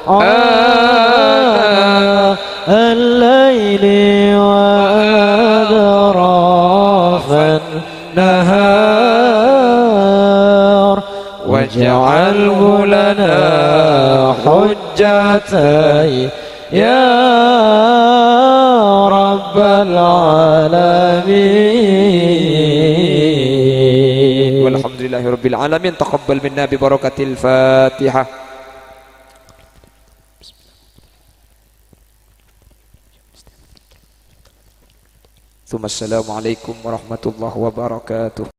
ana al-laili wa adrafan nahar waj'alhu lana hujjatan ya rabbal alamin. Walhamdulillahi rabbil alamin. Taqabbal minna bi barakatil Fatihah. Assalamualaikum warahmatullahi wabarakatuh.